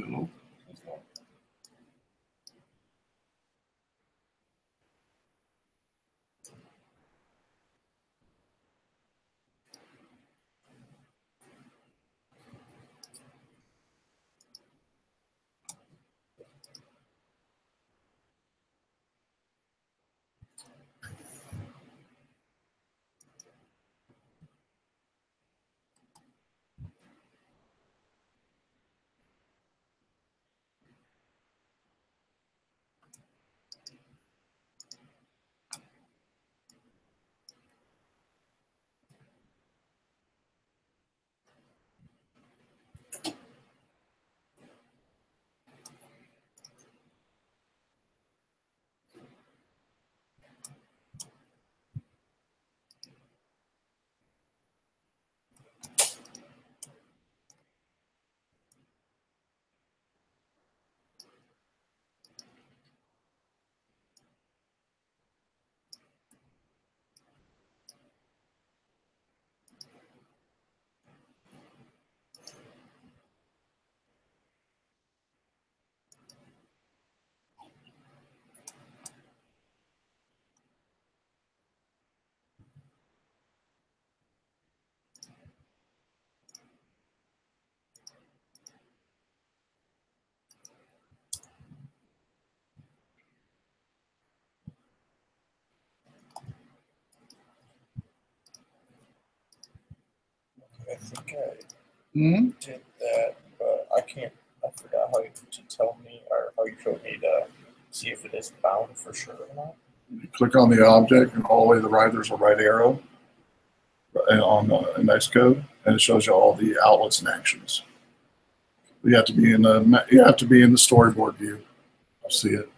Hello. I think I did that, but I can't. I forgot how to tell me or how you showed me to see if it is bound for sure or not. You click on the object, and all the way to the right, there's a right arrow on in Xcode, and it shows you all the outlets and actions. You have to be in the storyboard view. I'll see it.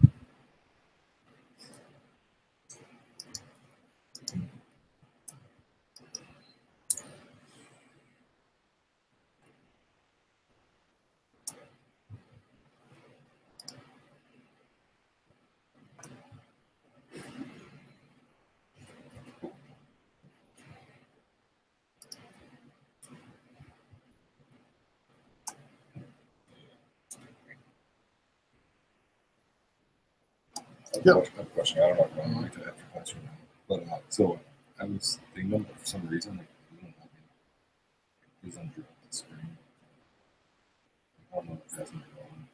I have a question. I don't know if I like to ask a question, but so I was thinking for some reason like on the screen. I don't know if that's wrong.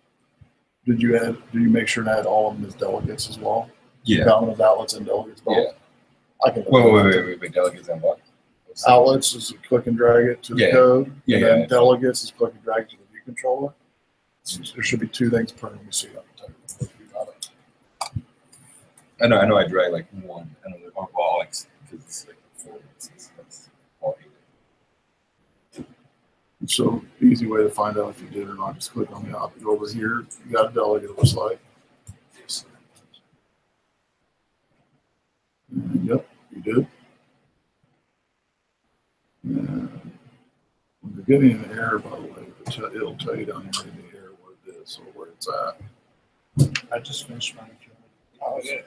Did you make sure to add all of them as delegates as well? Yeah. Bound as outlets and delegates both? Yeah. I can Wait. Delegates and what? Outlets is click and drag it to the code. Yeah. And then delegates is click and drag it to the view controller. So there should be two things per you see on the table. I know. I drag like one. I know they're all like because it's like 4 instances. That's all 8. So easy way to find out if you did or not, just click on the object over here. You got a delegate, it looks like. Yep, you did. And when you're getting an error, by the way, it'll tell you down here in the error what it is or where it's at. I just finished mine. Oh, yeah.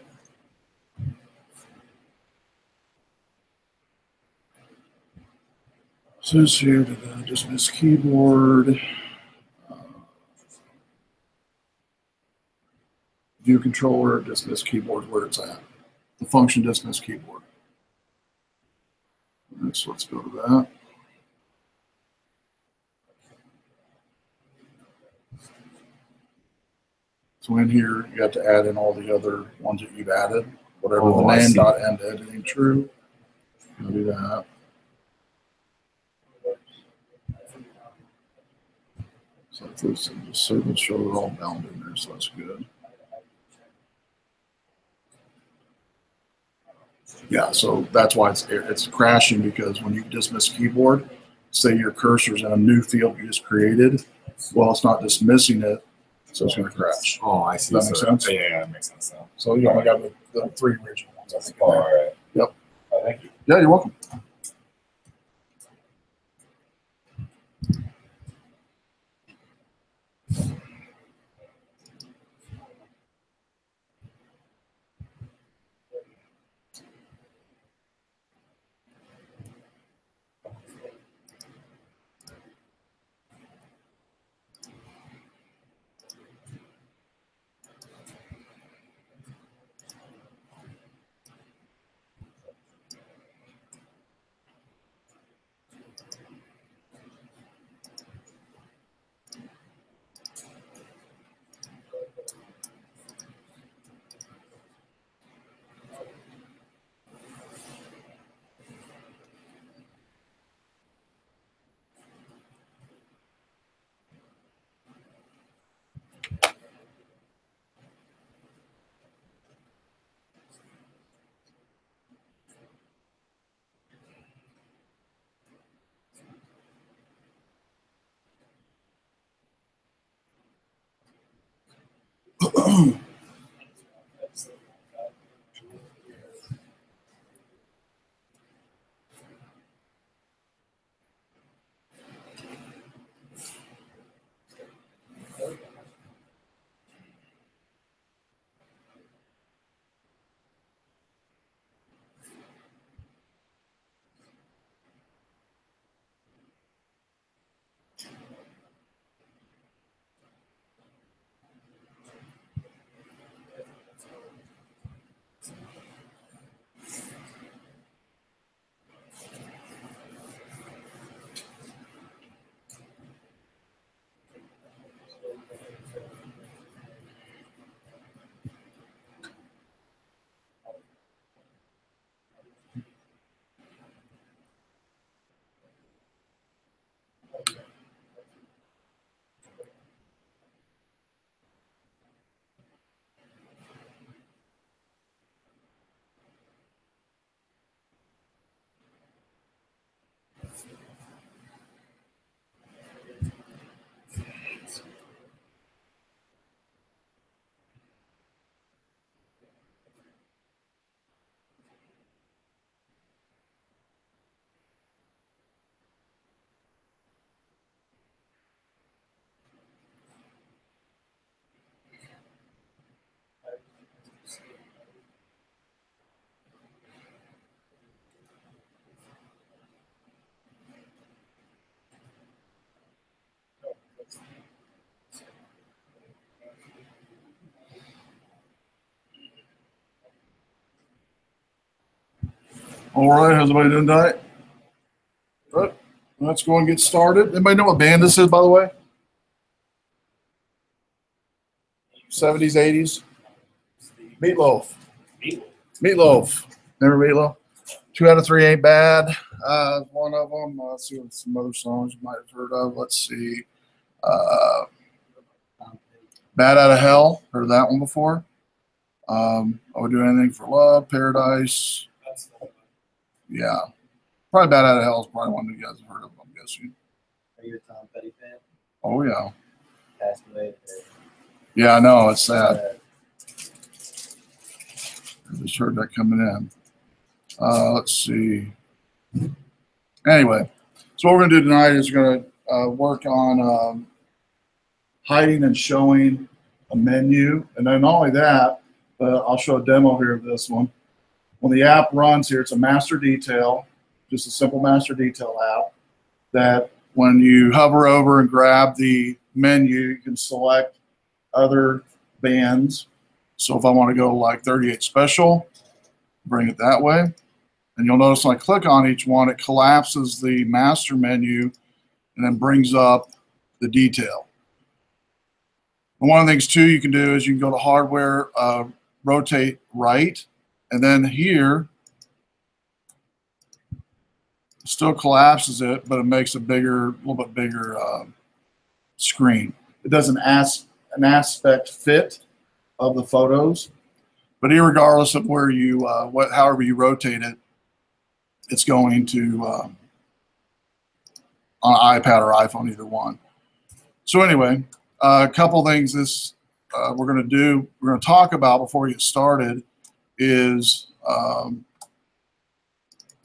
Says here to dismiss keyboard. View controller, dismiss keyboard where it's at. The function dismiss keyboard. Right, so let's go to that. So in here, you have to add in all the other ones that you've added. Whatever the name dot end editing true. I'll do that. So this the service show it all bound in there, so that's good. Yeah, so that's why it's crashing, because when you dismiss keyboard, say your cursor's in a new field you just created, well, it's not dismissing it, so it's going to crash. Oh, I see. Does that make sense? Yeah, that makes sense now. So you only got the 3 original ones, I think. Oh, all right. Yep. Oh, thank you. Yeah, you're welcome. All right, how's everybody doing tonight? Good. Let's go and get started. Anybody know what band this is, by the way? 70s, 80s? Meatloaf. Meatloaf. Remember Meatloaf? 2 out of 3 ain't bad. One of them. Let's see what some other songs you might have heard of. Let's see. Bad Out of Hell. Heard that one before. I Would Do Anything for Love. Paradise. Yeah. Probably Bad Out of Hell is probably one you guys have heard of, I'm guessing. Are you a Tom Petty fan? Oh, yeah. Passed away. Yeah, I know. It's sad. I just heard that coming in. Let's see. Anyway, so what we're going to do tonight is we're going to work on hiding and showing a menu. And then not only that, I'll show a demo here of this one. When the app runs here, it's a master detail, just a simple master detail app that when you hover over and grab the menu, you can select other bands. So if I want to go like 38 Special, bring it that way. And you'll notice when I click on each one, it collapses the master menu and then brings up the detail. And one of the things too you can do is you can go to hardware, rotate right, and then here still collapses it, but it makes a little bit bigger screen. It does an aspect fit of the photos, but irregardless of where you, however you rotate it, it's going to on an iPad or iPhone, either one. So anyway, a couple things we're going to talk about before we get started is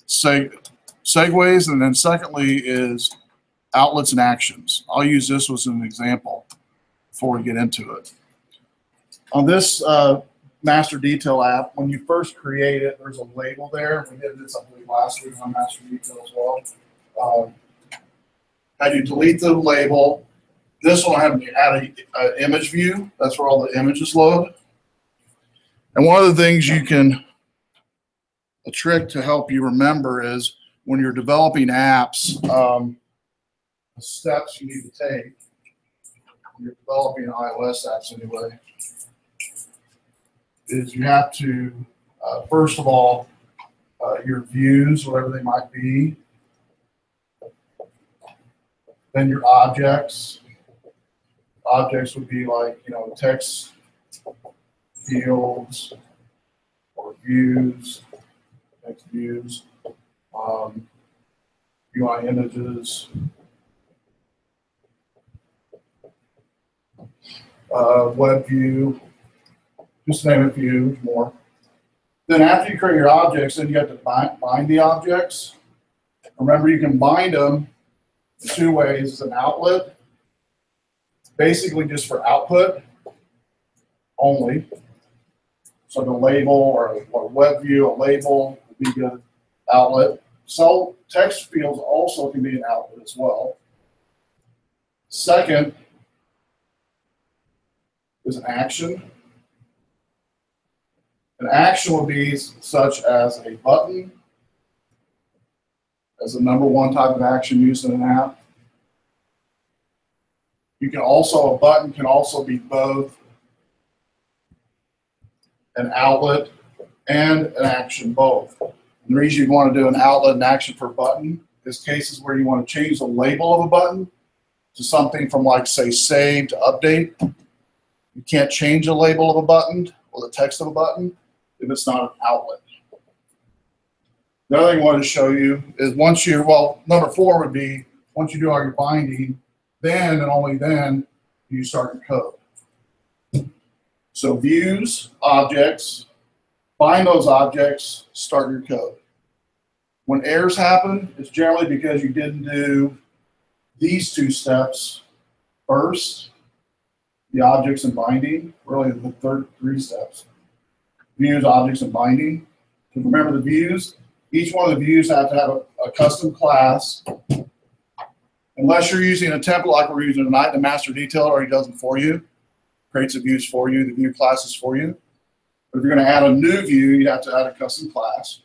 segues, and then secondly is outlets and actions. I'll use this as an example before we get into it. On this master detail app, when you first create it, there's a label there. We did this, I believe, last week on master detail as well. Had you delete the label, this one I have to add an image view. That's where all the images load. And one of the things a trick to help you remember is when you're developing apps, the steps you need to take when you're developing iOS apps anyway, is you have to, first of all, your views, whatever they might be, then your objects. Objects would be like, text fields or views, text views, UI images, web view, Just to name a few more. Then after you create your objects, then you have to bind the objects. Remember, you can bind them in two ways. An outlet, basically just for output only. So the label or web view, a label would be good outlet. So text fields also can be an outlet as well. Second is an action. An action would be such as a button, as the number one type of action used in an app. You can also, a button can also be both an outlet and an action, both. And the reason you want to do an outlet and action for a button is cases where you want to change the label of a button to something from, like, say, save to update. You can't change the label of a button or the text of a button if it's not an outlet. The other thing I wanted to show you is once you, well, number 4 would be once you do all your binding, then and only then you start your code. So views, objects, bind those objects, start your code. When errors happen, it's generally because you didn't do these 2 steps first, the objects and binding, really the 3 steps. Views, objects, and binding. And remember the views, each one of the views have to have a custom class. Unless you're using a template like we're using tonight, the master detailer already does them for you, creates the views for you, the view classes for you. But if you're going to add a new view, you have to add a custom class.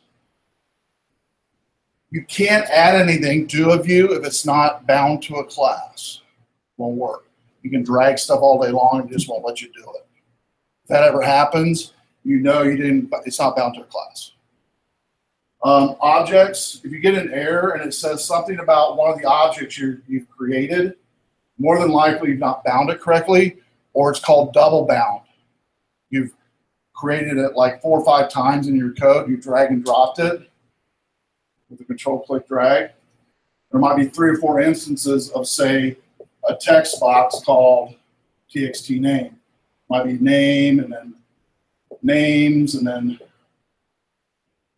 You can't add anything to a view if it's not bound to a class. It won't work. You can drag stuff all day long and it just won't let you do it. If that ever happens, you know you didn't, it's not bound to a class. Objects, if you get an error and it says something about one of the objects you've created, more than likely you've not bound it correctly, or it's called double bound. You've created it like 4 or 5 times in your code, you drag and dropped it with the control-click drag. There might be 3 or 4 instances of, say, a text box called txt name. Might be name and then names and then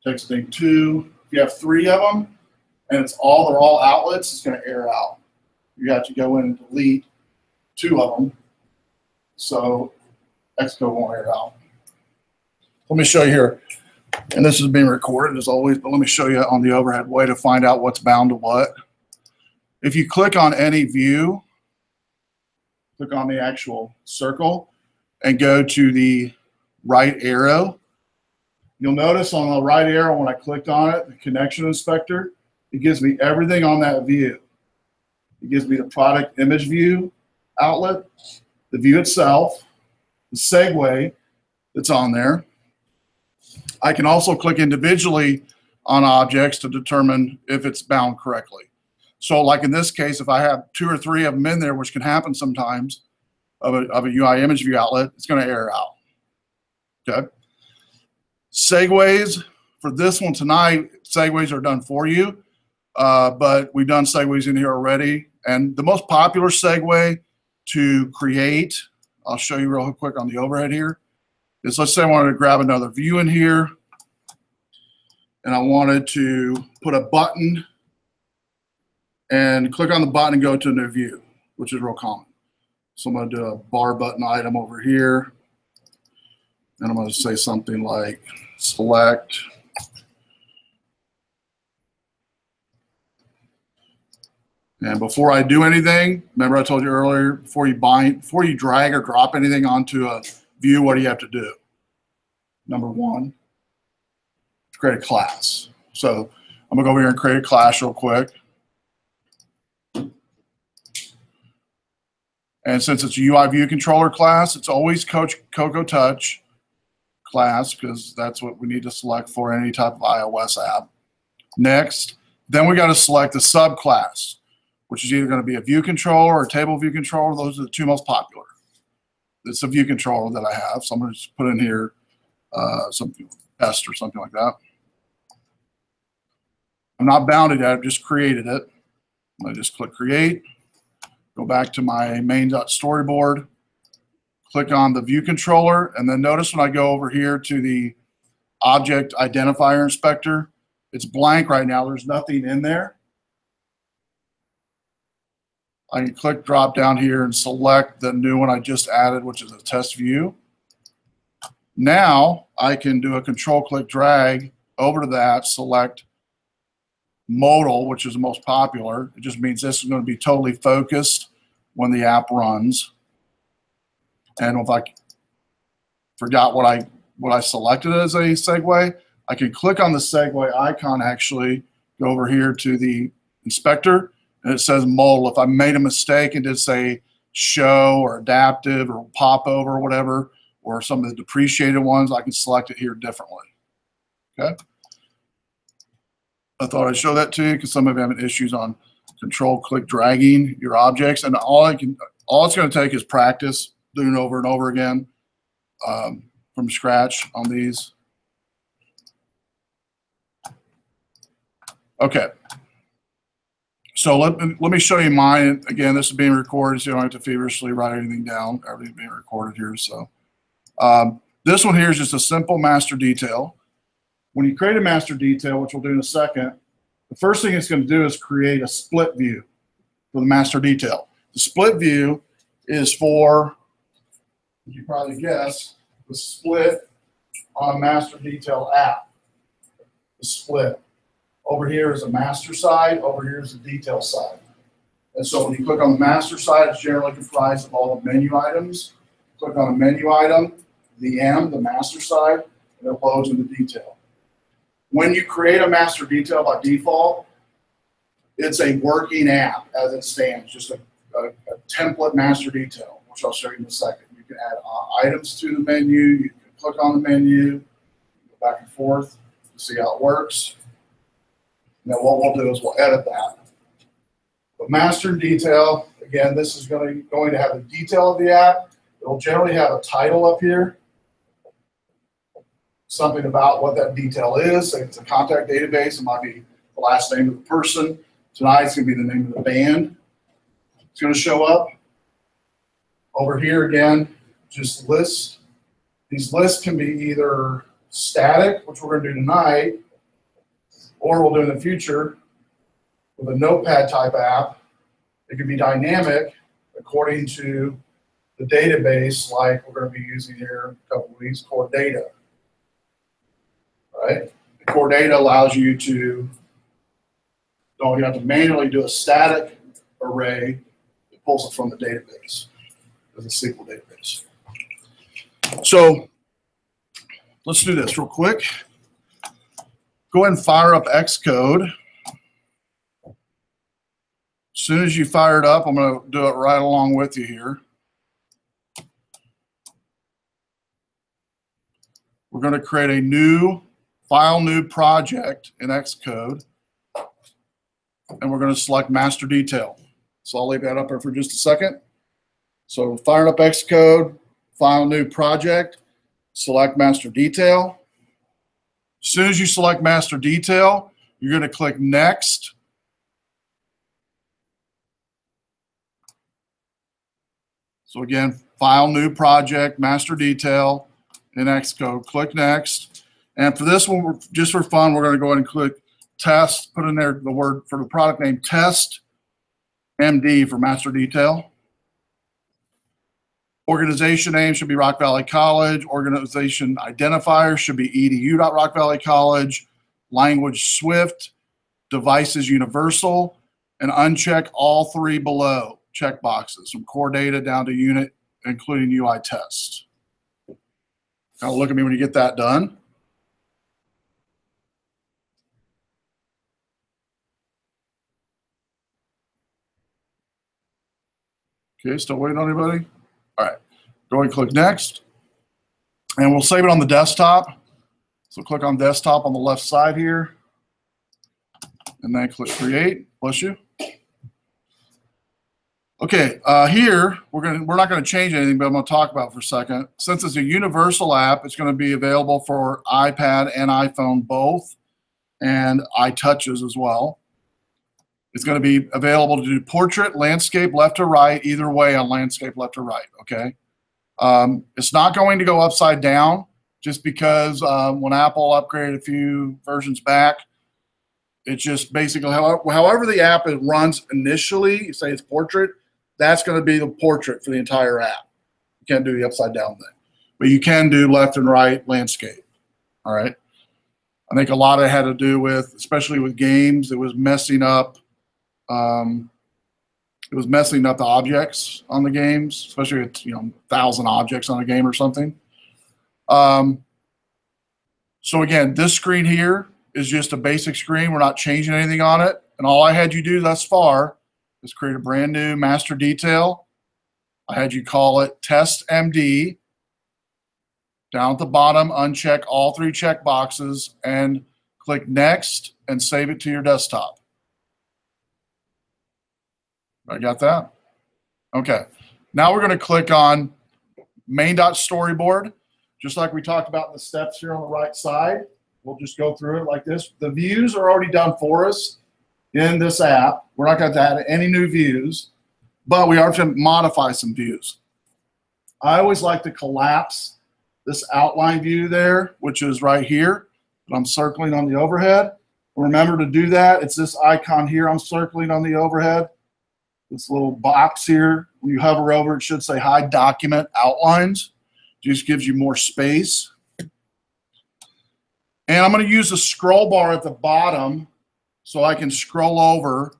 text name 2. If you have 3 of them and they're all outlets, it's going to error out. You have to go in and delete 2 of them so Xcode won't error out. Let me show you here. And this is being recorded as always, but let me show you on the overhead way to find out what's bound to what. If you click on any view, click on the actual circle and go to the right arrow, you'll notice on the right arrow when I clicked on it, the connection inspector, it gives me everything on that view. It gives me the product image view outlet, the view itself, the segue that's on there. I can also click individually on objects to determine if it's bound correctly. So like in this case, if I have 2 or 3 of them in there, which can happen sometimes, of a UI image view outlet, it's going to error out. Okay. Segues, for this one tonight, segues are done for you, but we've done segues in here already. And the most popular segue to create, I'll show you real quick on the overhead here, is let's say I wanted to grab another view in here and I wanted to put a button and click on the button and go to a new view, which is real common. So I'm going to do a bar button item over here. And I'm going to say something like select and before I do anything, remember I told you earlier, before you drag or drop anything onto a view, what do you have to do? Number 1, create a class. So I'm going to go over here and create a class real quick. And since it's a UI view controller class, it's always Cocoa Touch class because that's what we need to select for any type of iOS app. Next, then we got to select the subclass, which is either going to be a view controller or a table view controller. Those are the 2 most popular. It's a view controller that I have, so I'm going to just put in here something test or something like that. I'm not bounded yet, I've just created it. I just click create, go back to my main.storyboard, click on the view controller, and then notice when I go over here to the object identifier inspector, it's blank right now. There's nothing in there. I can click drop down here and select the new one I just added, which is a test view. Now I can do a control click drag over to that, select modal, which is the most popular. It just means this is going to be totally focused when the app runs. And if I forgot what I selected as a segue, I can click on the segue icon, actually go over here to the inspector, and it says modal. If I made a mistake and did say show or adaptive or pop over or whatever, or some of the depreciated ones, I can select it here differently. Okay. I thought I'd show that to you because some of you having issues on control click dragging your objects, and all it's going to take is practice doing it over and over again from scratch on these. Okay. So let me show you mine. Again, this is being recorded, so you don't have to feverishly write anything down. Everything's being recorded here. So this one here is just a simple master detail. When you create a master detail, which we'll do in a second, the first thing it's going to do is create a split view for the master detail. The split view is for, you probably guess, the split on a master detail app. The split. Over here is a master side, over here is the detail side. And so when you click on the master side, it's generally comprised of all the menu items. Click on a menu item, the M, the master side, and it loads into detail. When you create a master detail by default, it's a working app as it stands, just a template master detail, which I'll show you in a second. You can add items to the menu, you can click on the menu, go back and forth to see how it works. Now what we'll do is we'll edit that. But master detail, again, this is going to have the detail of the app. It'll generally have a title up here, something about what that detail is. If it's a contact database, it might be the last name of the person. Tonight it's going to be the name of the band. It's going to show up. Over here again, just lists. These lists can be either static, which we're going to do tonight, or we'll do in the future with a notepad type app. It can be dynamic according to the database, like we're going to be using here in a couple of weeks, core data. Right? The core data allows you to, you have to manually do a static array. It pulls it from the database, as a SQL database. So let's do this real quick. Go ahead and fire up Xcode. As soon as you fire it up, I'm going to do it right along with you here. We're going to create a new file, new project in Xcode, and we're going to select master detail. So I'll leave that up there for just a second. So fire up Xcode, file, new project, select master detail. As soon as you select master detail, you're going to click next. So again, file, new project, master detail in Xcode, click next. And for this one, just for fun, we're going to go ahead and click test, put in there the word for the product name, test MD for master detail. Organization name should be Rock Valley College. Organization identifier should be edu.Rock Valley College. Language Swift. Devices universal. And uncheck all three below checkboxes from core data down to unit, including UI test. Kind of look at me when you get that done. Okay, still waiting on anybody? All right, go ahead and click next. And we'll save it on the desktop. So click on desktop on the left side here. And then click create, bless you. Okay, here, we're not gonna change anything, but I'm gonna talk about it for a second. Since it's a universal app, it's gonna be available for iPad and iPhone both, and iTouches as well. It's going to be available to do portrait, landscape, left to right, either way on landscape, left to right, okay? It's not going to go upside down just because when Apple upgraded a few versions back, it's just basically however the app runs initially, say it's portrait, that's going to be the portrait for the entire app. You can't do the upside down thing, but you can do left and right landscape. All right. I think a lot of it had to do with, especially with games, it was messing up. It was messing up the objects on the games, especially with 1,000 objects on a game or something. So again, this screen here is just a basic screen. We're not changing anything on it. And all I had you do thus far is create a brand new master detail. I had you call it Test MD. Down at the bottom, uncheck all 3 check boxes and click Next and save it to your desktop. I got that? Okay. Now we're going to click on main.storyboard. Just like we talked about in the steps here on the right side. We'll just go through it like this. The views are already done for us in this app. We're not going to add any new views, but we are going to modify some views. I always like to collapse this outline view there, which is right here, that I'm circling on the overhead. Remember to do that. It's this icon here I'm circling on the overhead. This little box here, when you hover over, it should say Hide Document Outlines. Just gives you more space. And I'm going to use the scroll bar at the bottom so I can scroll over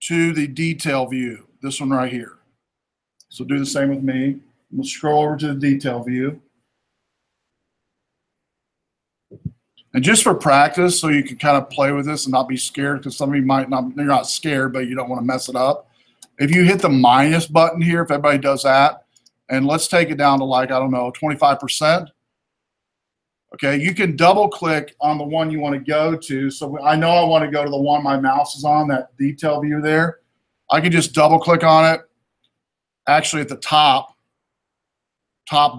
to the detail view, this one right here. So do the same with me. I'm going to scroll over to the detail view. And just for practice, so you can kind of play with this and not be scared, because some of you might not, you're not scared, but you don't want to mess it up. If you hit the minus button here, if everybody does that, and let's take it down to like, I don't know, 25%. Okay, you can double click on the one you want to go to. So I know I want to go to the one my mouse is on, that detail view there. I can just double click on it. Actually at the top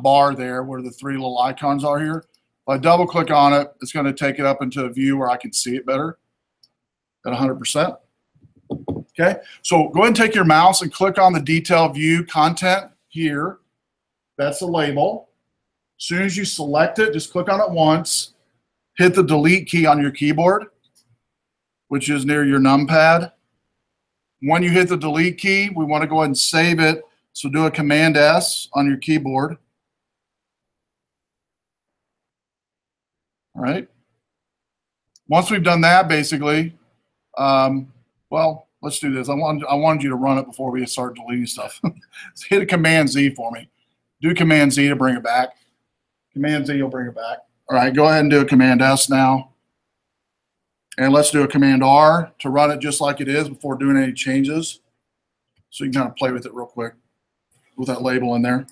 bar there where the 3 little icons are here. If I double click on it, it's going to take it up into a view where I can see it better at 100%. Okay, so go ahead and take your mouse and click on the detail view content here. That's the label. As soon as you select it, just click on it once. Hit the delete key on your keyboard, which is near your numpad. When you hit the delete key, we want to go ahead and save it. So do a Command S on your keyboard. All right. Once we've done that, basically, well, let's do this. I wanted you to run it before we start deleting stuff. So hit a Command Z for me. Do Command Z to bring it back. Command Z will bring it back. All right, go ahead and do a Command S now. And let's do a Command R to run it just like it is before doing any changes. So you can kind of play with it real quick with that label in there.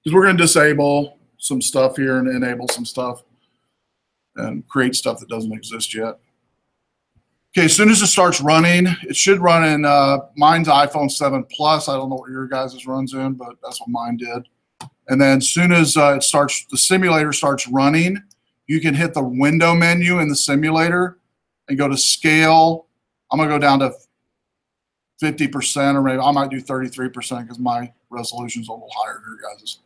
Because we're going to disable some stuff here and enable some stuff and create stuff that doesn't exist yet. Okay, as soon as it starts running, it should run in, mine's iPhone 7 Plus. I don't know what your guys' runs in, but that's what mine did. And then as soon as it starts, the simulator starts running, you can hit the window menu in the simulator and go to scale. I'm going to go down to 50%, or maybe I might do 33% because my resolution's a little higher than your guys'.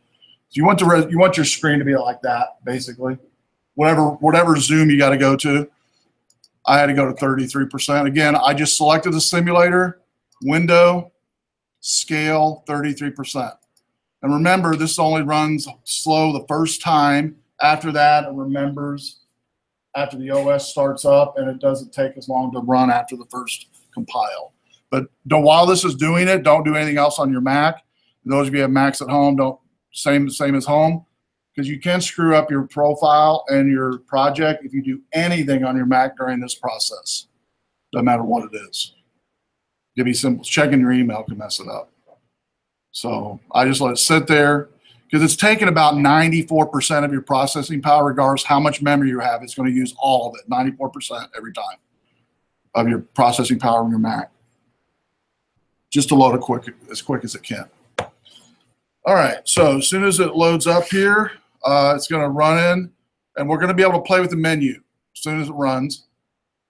So you want your screen to be like that, basically. Whatever zoom you got to go to. I had to go to 33%. Again, I just selected the simulator, window, scale, 33%. And remember, this only runs slow the first time. After that, it remembers after the OS starts up, and it doesn't take as long to run after the first compile. But while this is doing it, don't do anything else on your Mac. Those of you who have Macs at home, don't same as home, because you can screw up your profile and your project if you do anything on your Mac during this process. Doesn't matter what it is. It could be simple. Checking your email can mess it up. So I just let it sit there because it's taking about 94% of your processing power, regardless how much memory you have. It's going to use all of it, 94% every time of your processing power in your Mac, just to load it as quick as it can. All right, so as soon as it loads up here, it's going to run in, and we're going to be able to play with the menu as soon as it runs.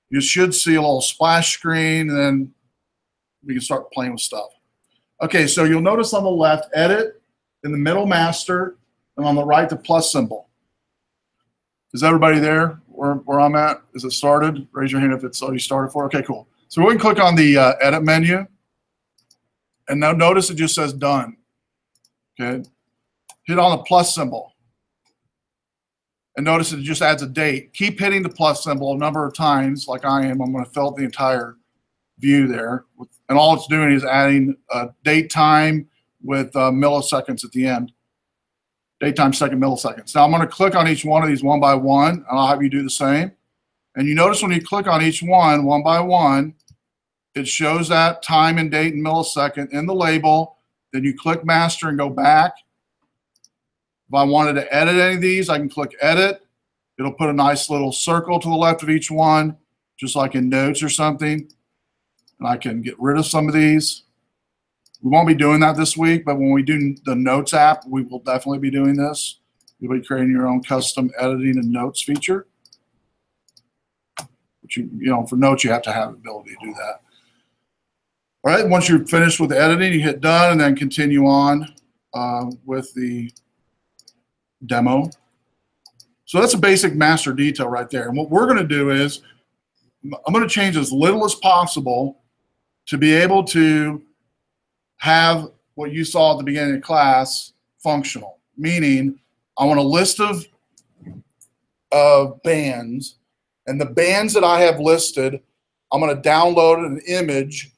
You should see a little splash screen, and then we can start playing with stuff. Okay, so you'll notice on the left, edit, in the middle, master, and on the right, the plus symbol. Is everybody there where I'm at? Is it started? Raise your hand if it's already started for. Okay, cool. So we can click on the edit menu, and now notice it just says done. Okay, hit on the plus symbol. And notice it just adds a date. Keep hitting the plus symbol a number of times, like I am. I'm going to fill out the entire view there. And all it's doing is adding date time with milliseconds at the end. Date time, second, milliseconds. Now I'm going to click on each one of these one by one, and I'll have you do the same. And you notice when you click on each one by one, it shows that time and date and millisecond in the label. Then you click master and go back. If I wanted to edit any of these, I can click edit. It'll put a nice little circle to the left of each one, just like in notes or something. And I can get rid of some of these. We won't be doing that this week, but when we do the notes app, we will definitely be doing this. You'll be creating your own custom editing and notes feature. But you know, for notes, you have to have the ability to do that. All right, once you're finished with the editing, you hit done and then continue on with the demo. So that's a basic master detail right there. And what we're going to do is I'm going to change as little as possible to be able to have what you saw at the beginning of class functional. Meaning I want a list of bands, and the bands that I have listed, I'm going to download an image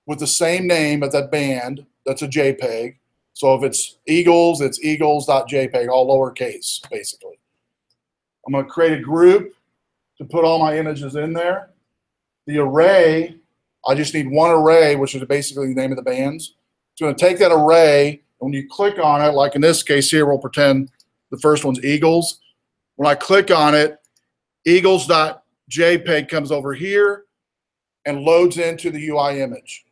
with the same name of that band that's a JPEG. So if it's Eagles, it's eagles.jpg, all lowercase, basically. I'm going to create a group to put all my images in there. The array, I just need one array, which is basically the name of the bands. It's going to take that array, and when you click on it, like in this case here, we'll pretend the first one's Eagles. When I click on it, eagles.jpg comes over here and loads into the UI image.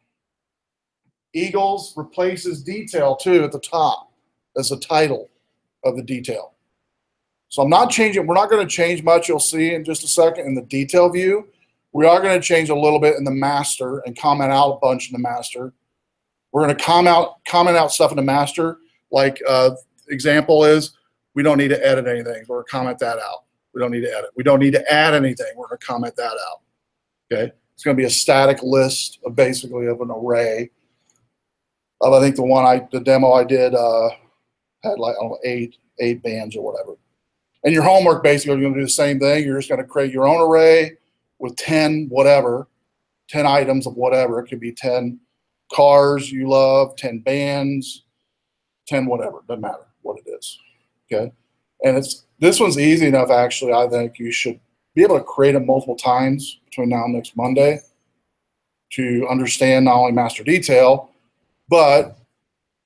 Eagles replaces detail too at the top as the title of the detail. So I'm not changing, we're not going to change much, you'll see in just a second in the detail view. We are going to change a little bit in the master and comment out a bunch in the master. We're going to comment out stuff in the master, like example is, we don't need to edit anything. We're going to comment that out. We don't need to edit. We don't need to add anything. We're going to comment that out. Okay? It's going to be a static list of basically of an array. I think the demo I did had like, I don't know, eight bands or whatever. And your homework basically, you're going to do the same thing. You're just going to create your own array with 10 whatever, 10 items of whatever. It could be 10 cars you love, 10 bands, 10 whatever. Doesn't matter what it is. Okay? And this one's easy enough, actually. I think you should be able to create them multiple times between now and next Monday to understand not only master detail, but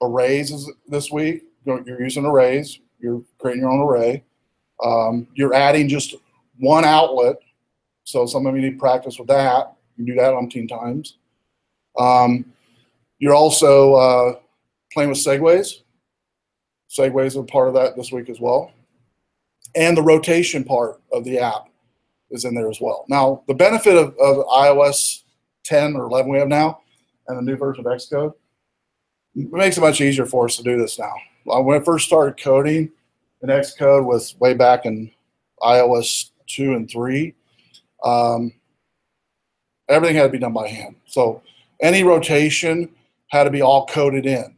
arrays is this week. You're using arrays. You're creating your own array. You're adding just one outlet. So some of you need practice with that. You can do that umpteen times. You're also playing with segues. Segues are part of that this week as well. And the rotation part of the app is in there as well. Now, the benefit of iOS 10 or 11 we have now and the new version of Xcode, it makes it much easier for us to do this now. When I first started coding in Xcode was way back in iOS 2 and 3. Everything had to be done by hand. So any rotation had to be all coded in,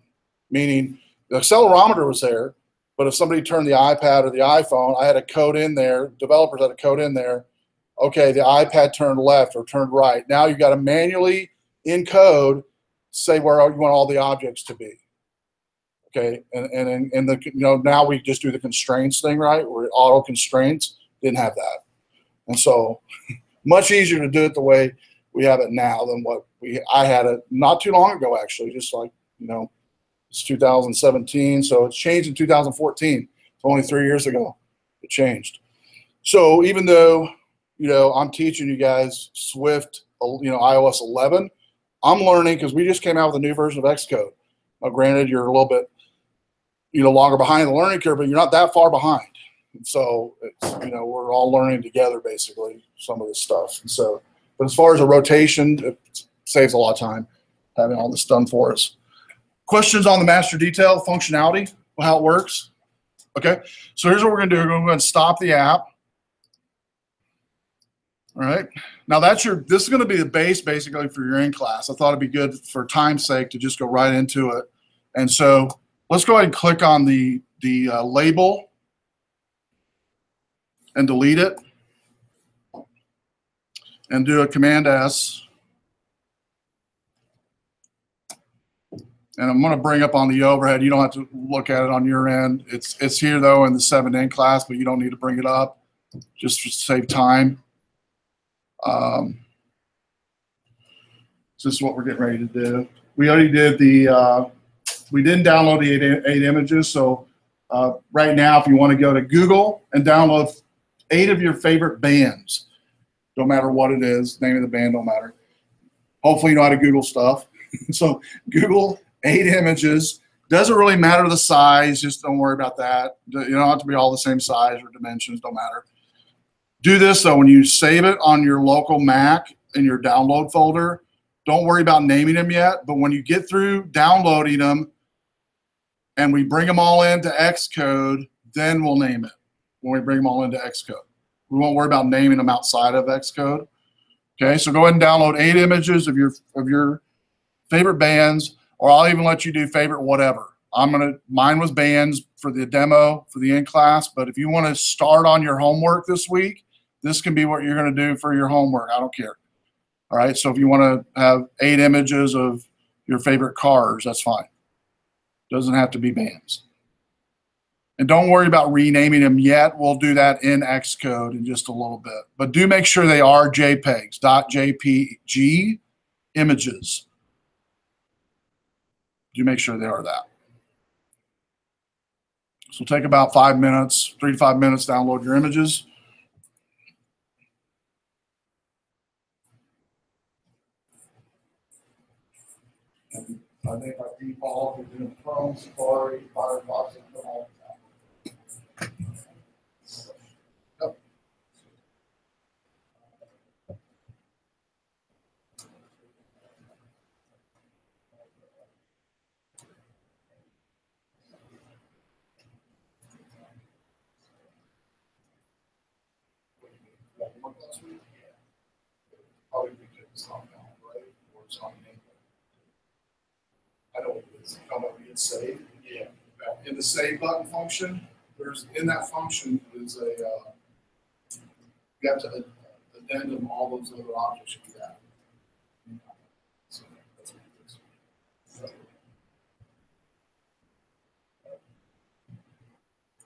meaning the accelerometer was there, but if somebody turned the iPad or the iPhone, I had a code in there, developers had a code in there, okay, the iPad turned left or turned right. Now you've got to manually in code say where you want all the objects to be. Okay, and the now we just do the constraints thing, right? Where auto constraints didn't have that, and so much easier to do it the way we have it now than what I had it not too long ago, actually. Just like it's 2017, so it's changed in 2014. It's only 3 years ago it changed. So even though I'm teaching you guys Swift, iOS 11, I'm learning because we just came out with a new version of Xcode. Now, granted, you're a little bit longer behind the learning curve, but you're not that far behind. And so it's, we're all learning together basically some of this stuff. And so, but as far as a rotation, it saves a lot of time having all this done for us. Questions on the master detail functionality, how it works? Okay, so here's what we're going to do. We're going to go ahead and stop the app. All right, now this is going to be the base basically for your in class. I thought it'd be good for time's sake to just go right into it. And so let's go ahead and click on the label and delete it and do a Command S. And I'm going to bring up on the overhead. You don't have to look at it on your end. It's here though in the 7N class, but you don't need to bring it up just to save time. This is what we're getting ready to do. We already did we didn't download the eight images. So right now, if you want to go to Google and download 8 of your favorite bands, don't matter what it is, name of the band don't matter. Hopefully you know how to Google stuff. So Google 8 images. Doesn't really matter the size, just don't worry about that. You don't have to be all the same size or dimensions, don't matter. Do this though, when you save it on your local Mac in your download folder, don't worry about naming them yet, but when you get through downloading them and we bring them all into Xcode, then we'll name it when we bring them all into Xcode. We won't worry about naming them outside of Xcode. Okay, so go ahead and download 8 images of your favorite bands, or I'll even let you do favorite whatever. Mine was bands for the demo, for the in-class, but if you want to start on your homework this week, this can be what you're going to do for your homework. I don't care. All right, so if you want to have 8 images of your favorite cars, that's fine. Doesn't have to be bands. And don't worry about renaming them yet. We'll do that in Xcode in just a little bit. But do make sure they are JPEGs, .jpg images. Do make sure they are that. So take about 5 minutes, 3 to 5 minutes, download your images. And I think by default, we're doing Chrome, Safari, Firefox, and all that. Yep. Probably because it's not down, right? Or it's on the I know it's come up and save. Yeah. In the save button function, in that function is a you have to addendum all those other objects you have. So that's what it is. So,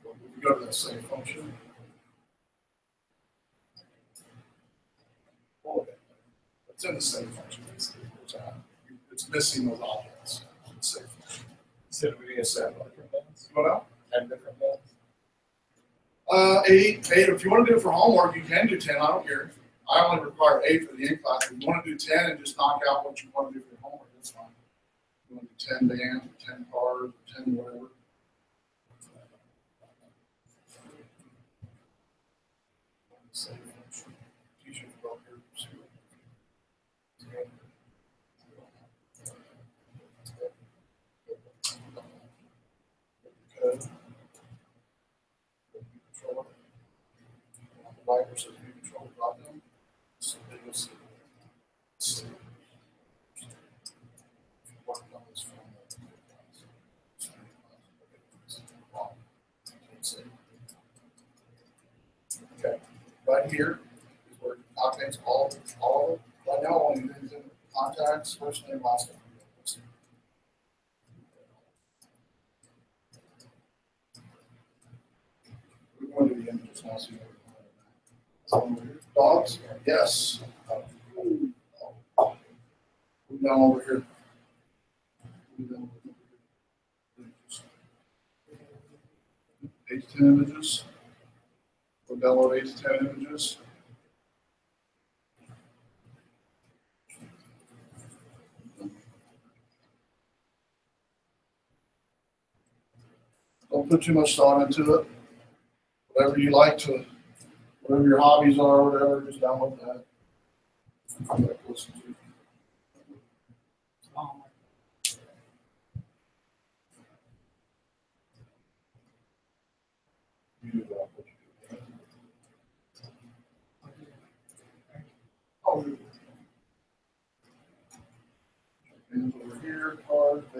if you go to that save function. It's in the save function. It's missing those objects. Save function. So do we set different bands? What else? 10 different bands? 8. If you want to do it for homework, you can do 10. I don't care. I only require 8 for the in-class. If you want to do 10 and just knock out what you want to do for your homework, that's fine. You want to do 10 bands, or 10 cars, or 10 whatever. Save function. Teacher up here. Wipers of view control drop down. So they will see. Okay, right here is where it contains all of it. Right now, only things in contacts, first name, last name. We're going to the images now, so dogs? Yes. Move down over here. 8 to 10 images. We'll download 8 to 10 images. Don't put too much thought into it. Whatever you like to. Whatever your hobbies are, whatever, just download that.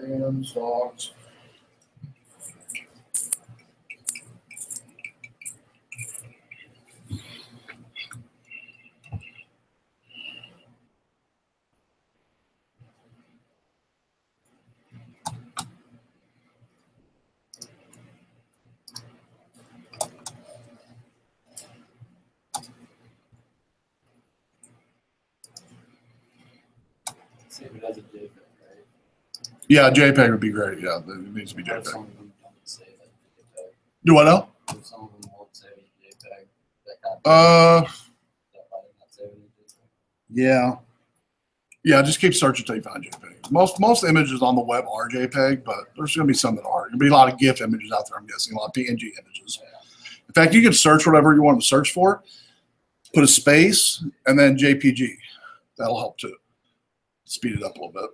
And docs. See if it has a JPEG, right? Yeah, JPEG would be great. Yeah, it needs to be What if JPEG. some of them don't say that JPEG? Do what now? What if some of them won't say JPEG? That kind of that might not say JPEG. Yeah. Yeah, just keep searching until you find JPEG. Most images on the web are JPEG, but there's going to be some that aren't. There'll be a lot of GIF images out there, I'm guessing, a lot of PNG images. In fact, you can search whatever you want to search for, put a space, and then JPG. That'll help too. Speed it up a little bit.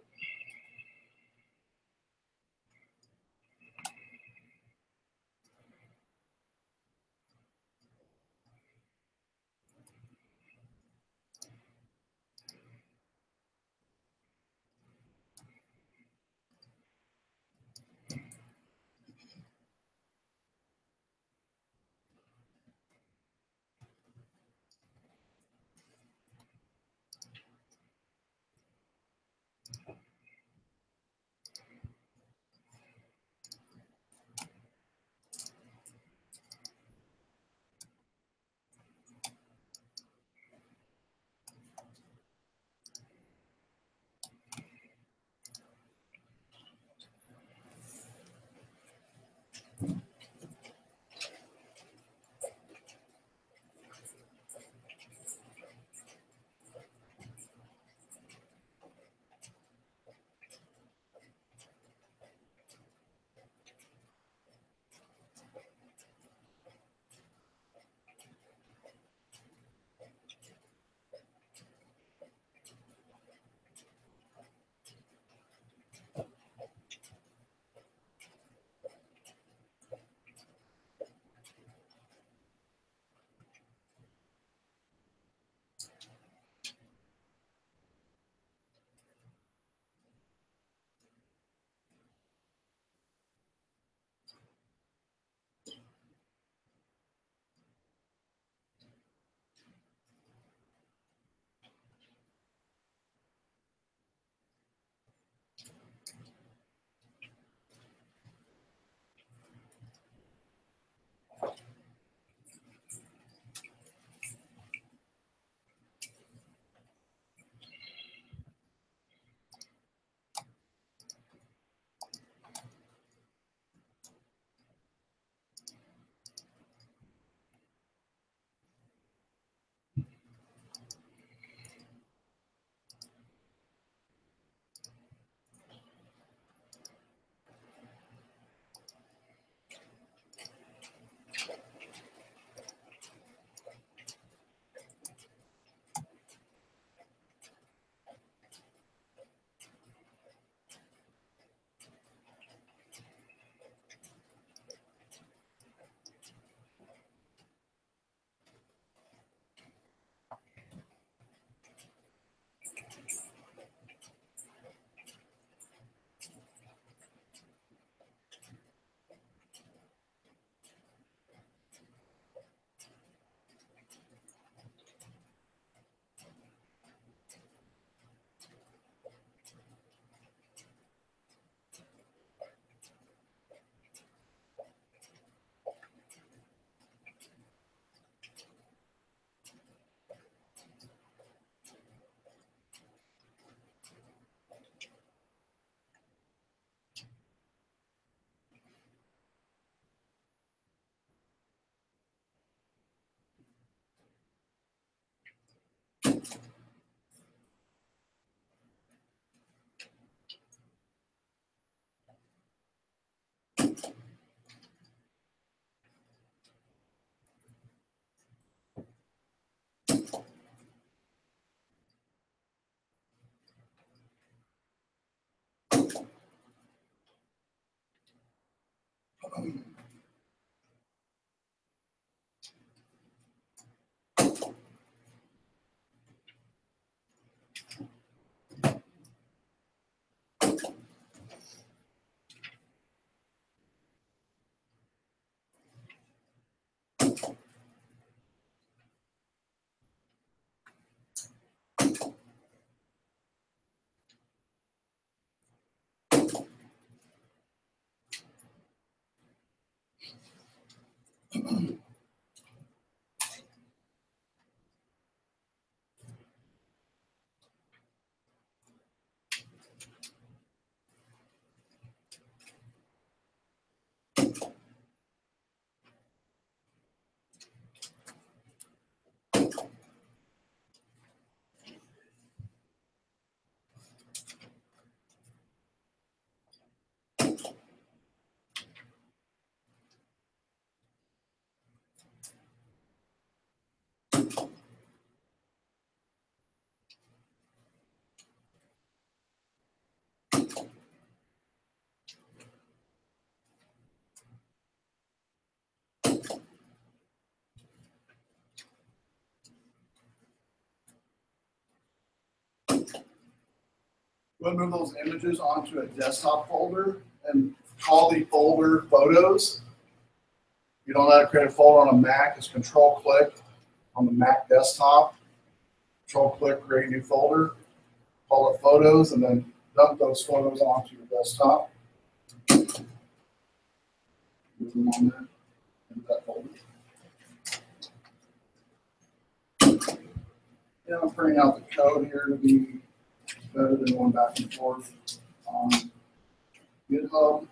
We'll move those images onto a desktop folder and call the folder photos. You don't know how to create a folder on a Mac. It's Control-click on the Mac desktop. Control-click, create new folder. Call it photos, and then dump those photos onto your desktop. Move them on there into that folder. Yeah, I'm printing out the code here to be better than going back and forth on GitHub.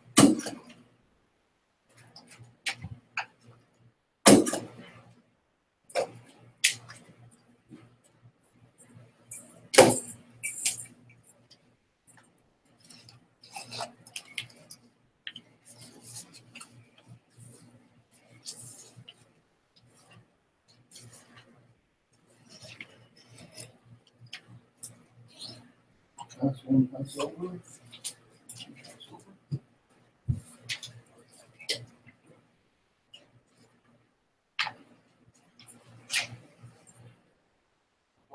That's one pass over.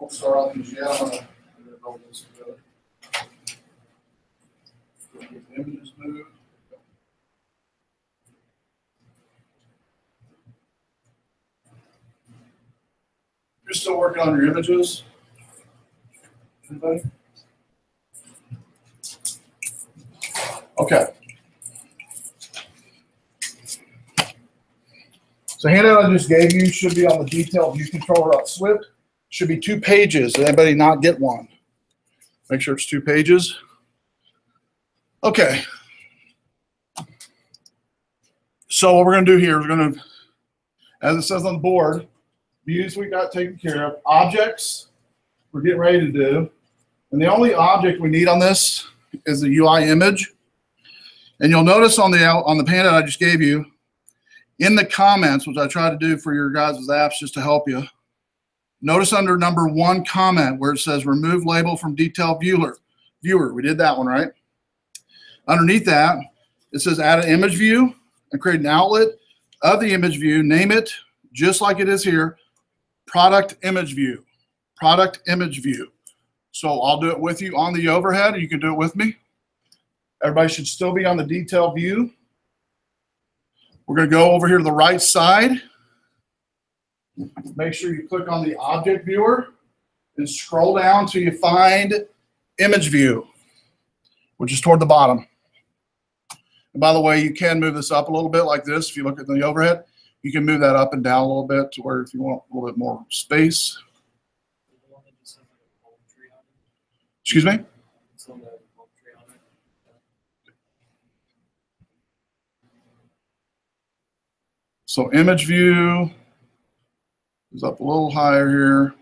Don't start on these yet. I'm gonna roll this together. Get the images moved. You're still working on your images? Anybody? Okay. So handout I just gave you should be on the detailed view controller.swift. Should be 2 pages. Did anybody not get one? Make sure it's 2 pages. Okay. So what we're going to do here, we're going to, as it says on the board, views we got taken care of. Objects we're getting ready to do. And the only object we need on this is the UI image. And you'll notice on the handout I just gave you, in the comments, which I try to do for your guys' apps just to help you, notice under number 1 comment where it says remove label from detailed viewer. We did that one, right? Underneath that, it says add an image view and create an outlet of the image view. Name it just like it is here, product image view. Product image view. So I'll do it with you on the overhead, and you can do it with me. Everybody should still be on the detail view. We're going to go over here to the right side. Make sure you click on the object viewer and scroll down till you find image view, which is toward the bottom. And by the way, you can move this up a little bit like this. If you look at the overhead, you can move that up and down a little bit to where if you want a little bit more space. Excuse me? So image view is up a little higher here.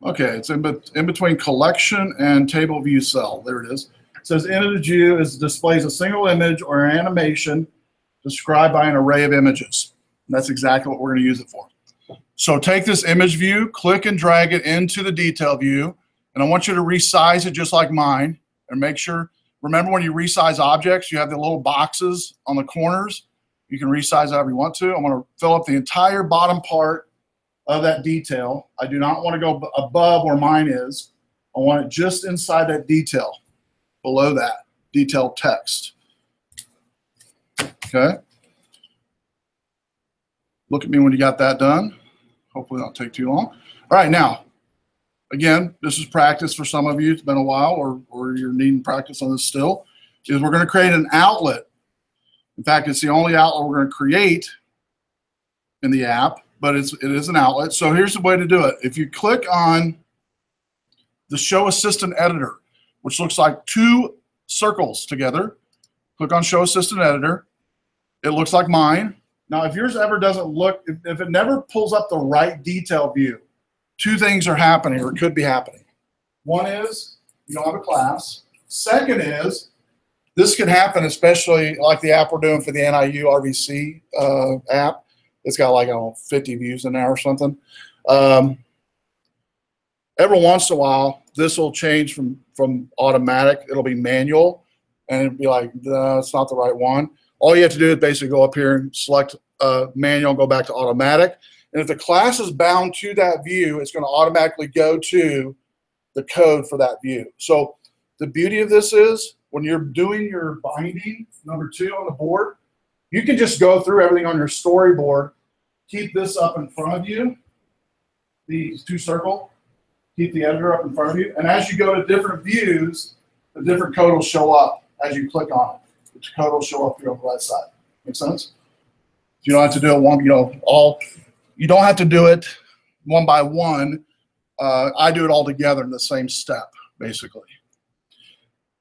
Okay, it's in between collection and table view cell. There it is. It says image view displays a single image or an animation described by an array of images. And that's exactly what we're going to use it for. So take this image view, click and drag it into the detail view, and I want you to resize it just like mine. And make sure, remember when you resize objects, you have the little boxes on the corners. You can resize however you want to. I'm going to fill up the entire bottom part of that detail. I do not want to go above where mine is. I want it just inside that detail, below that detailed text. Okay. Look at me when you got that done. Hopefully it won't take too long. All right, now, again, this is practice for some of you. It's been a while, or you're needing practice on this still, is we're going to create an outlet. In fact, it's the only outlet we're going to create in the app, but it is an outlet. So here's the way to do it. If you click on the Show Assistant Editor, which looks like 2 circles together, click on Show Assistant Editor. It looks like mine. Now, if yours ever doesn't look, if it never pulls up the right detail view, 2 things are happening or could be happening. One is you don't have a class. Second is this can happen, especially like the app we're doing for the NIU RVC app. It's got like, I don't know, 50 views in there or something. Every once in a while, this will change from automatic. It'll be manual, and it'll be like, no, it's not the right one. All you have to do is basically go up here and select manual and go back to automatic. And if the class is bound to that view, it's going to automatically go to the code for that view. So the beauty of this is when you're doing your binding, number 2 on the board, you can just go through everything on your storyboard, keep this up in front of you, these 2 circle, keep the editor up in front of you, and as you go to different views, the different code will show up as you click on it. The code will show up here on the right side. Make sense? You don't have to do it one, you don't have to do it one by one. I do it all together in the same step, basically.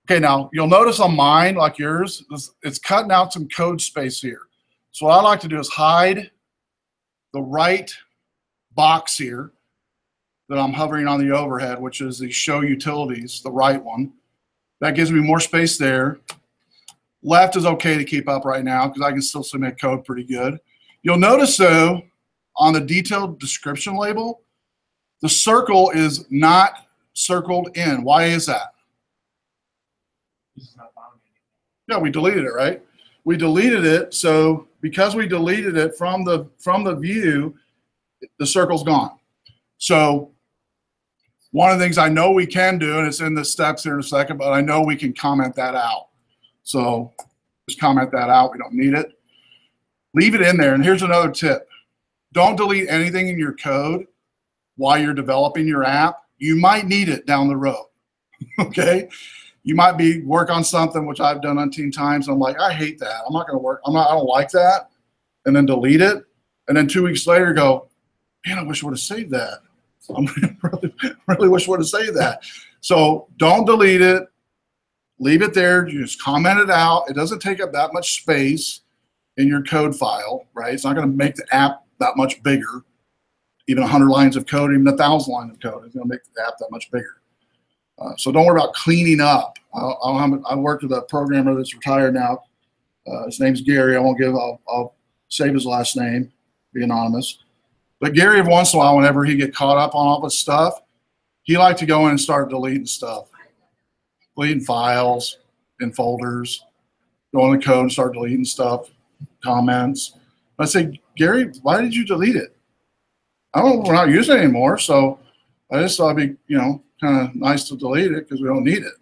Okay, now you'll notice on mine, like yours, it's cutting out some code space here. So what I like to do is hide the right box here that I'm hovering on the overhead, which is the show utilities, the right one. That gives me more space there. Left is okay to keep up right now because I can still submit code pretty good. You'll notice though, on the detailed description label, the circle is not circled in. Why is that? Yeah, we deleted it, right? We deleted it, so because we deleted it from the view, the circle's gone. So one of the things I know we can do, and it's in the steps here in a second, but I know we can comment that out. So just comment that out. We don't need it. Leave it in there. And here's another tip. Don't delete anything in your code while you're developing your app. You might need it down the road. Okay? You might work on something, which I've done umpteen times. I'm like, I hate that. I'm not going to work. I don't like that. And then delete it. And then 2 weeks later go, man, I wish I would have saved that. I really wish I would have saved that. So don't delete it. Leave it there. You just comment it out. It doesn't take up that much space in your code file, right? It's not going to make the app that much bigger. Even 100 lines of code, even 1,000 lines of code is going to make the app that much bigger. So don't worry about cleaning up. I worked with a programmer that's retired now. His name's Gary. I'll save his last name, be anonymous. But Gary, every once in a while, whenever he get caught up on all this stuff, he liked to go in and start deleting stuff, deleting files and folders, go in the code and start deleting stuff, comments. I say, Gary, why did you delete it? We're not using it anymore, so I just thought it'd be, kind of nice to delete it because we don't need it.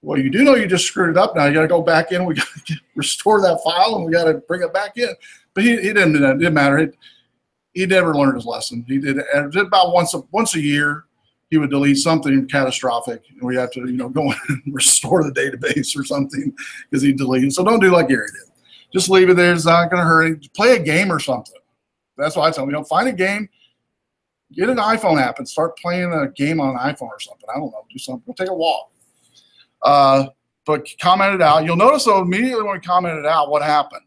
Well, you do know you just screwed it up now. You got to go back in. We got to restore that file, and we got to bring it back in. But he didn't. It didn't matter. He never learned his lesson. He did about once a year. He would delete something catastrophic, and we have to, go in and restore the database or something because he deleted. So don't do like Gary did. Just leave it there. It's not going to hurt him. Play a game or something. That's why I tell him, find a game. Get an iPhone app and start playing a game on an iPhone or something. I don't know. Do something. Go take a walk. But comment it out. You'll notice though immediately when we comment it out, what happened,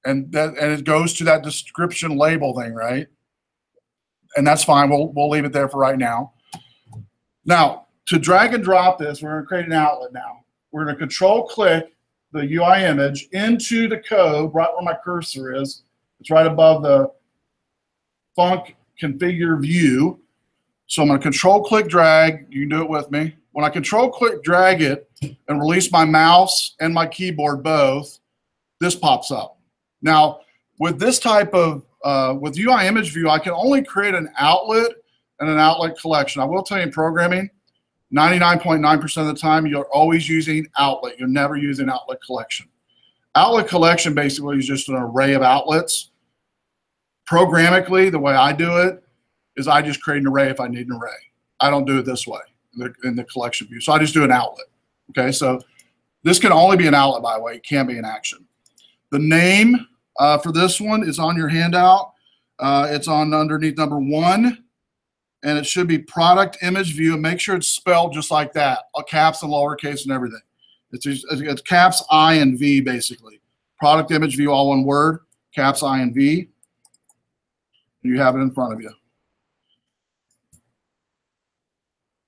and it goes to that description label thing, right? And that's fine. We'll leave it there for right now. Now to drag and drop this, we're going to create an outlet now. We're going to control click the UI image into the code right where my cursor is. It's right above the Func configure view. So I'm going to control click drag. You can do it with me. When I control click drag it and release my mouse and my keyboard both, this pops up. Now with this type of with UI image view, I can only create an outlet and an outlet collection. I will tell you in programming, 99.9% of the time you're always using outlet. You're never using outlet collection. Outlet collection basically is just an array of outlets. Programmatically, the way I do it is I just create an array if I need an array. I don't do it this way in the collection view. So I just do an outlet. Okay, so this can only be an outlet, by the way. It can't be an action. The name for this one is on your handout. It's on underneath number 1, and it should be product image view. And make sure it's spelled just like that, all caps and lowercase and everything. It's caps I and V basically. Product image view, all one word, caps I and V. You have it in front of you.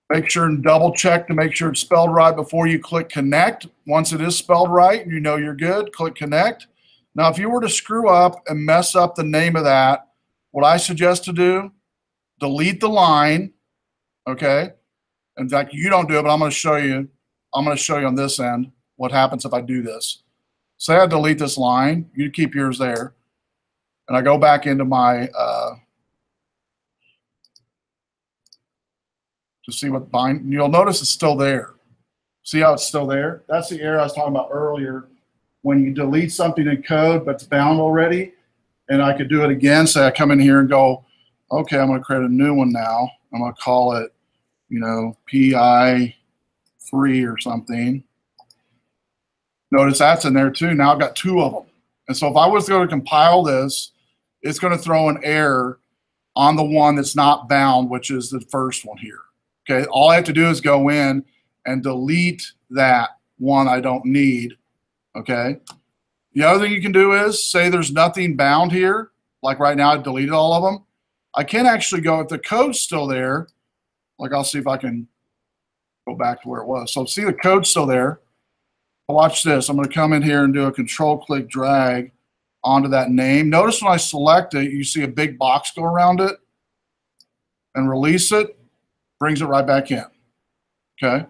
Make sure and double check to make sure it's spelled right before you click connect. Once it is spelled right and you know you're good, click connect. Now, if you were to screw up and mess up the name of that, what I suggest to do, delete the line, okay? In fact, you don't do it, but I'm going to show you. I'm going to show you on this end what happens if I do this. Say I delete this line. You keep yours there. And I go back into my to see what bind. You'll notice it's still there. See how it's still there? That's the error I was talking about earlier. When you delete something in code, but it's bound already, and I could do it again. Say I come in here and go, okay, I'm going to create a new one now. I'm going to call it, PI3 or something. Notice that's in there too. Now I've got two of them. And so if I was going to compile this, it's going to throw an error on the one that's not bound, which is the first one here. Okay, all I have to do is go in and delete that one I don't need. Okay. The other thing you can do is say there's nothing bound here. Like right now, I deleted all of them. I can actually go, if the code's still there, like I'll see if I can go back to where it was. So see the code's still there. Watch this. I'm going to come in here and do a control-click drag onto that name. Notice when I select it, you see a big box go around it, and release it, brings it right back in. Okay?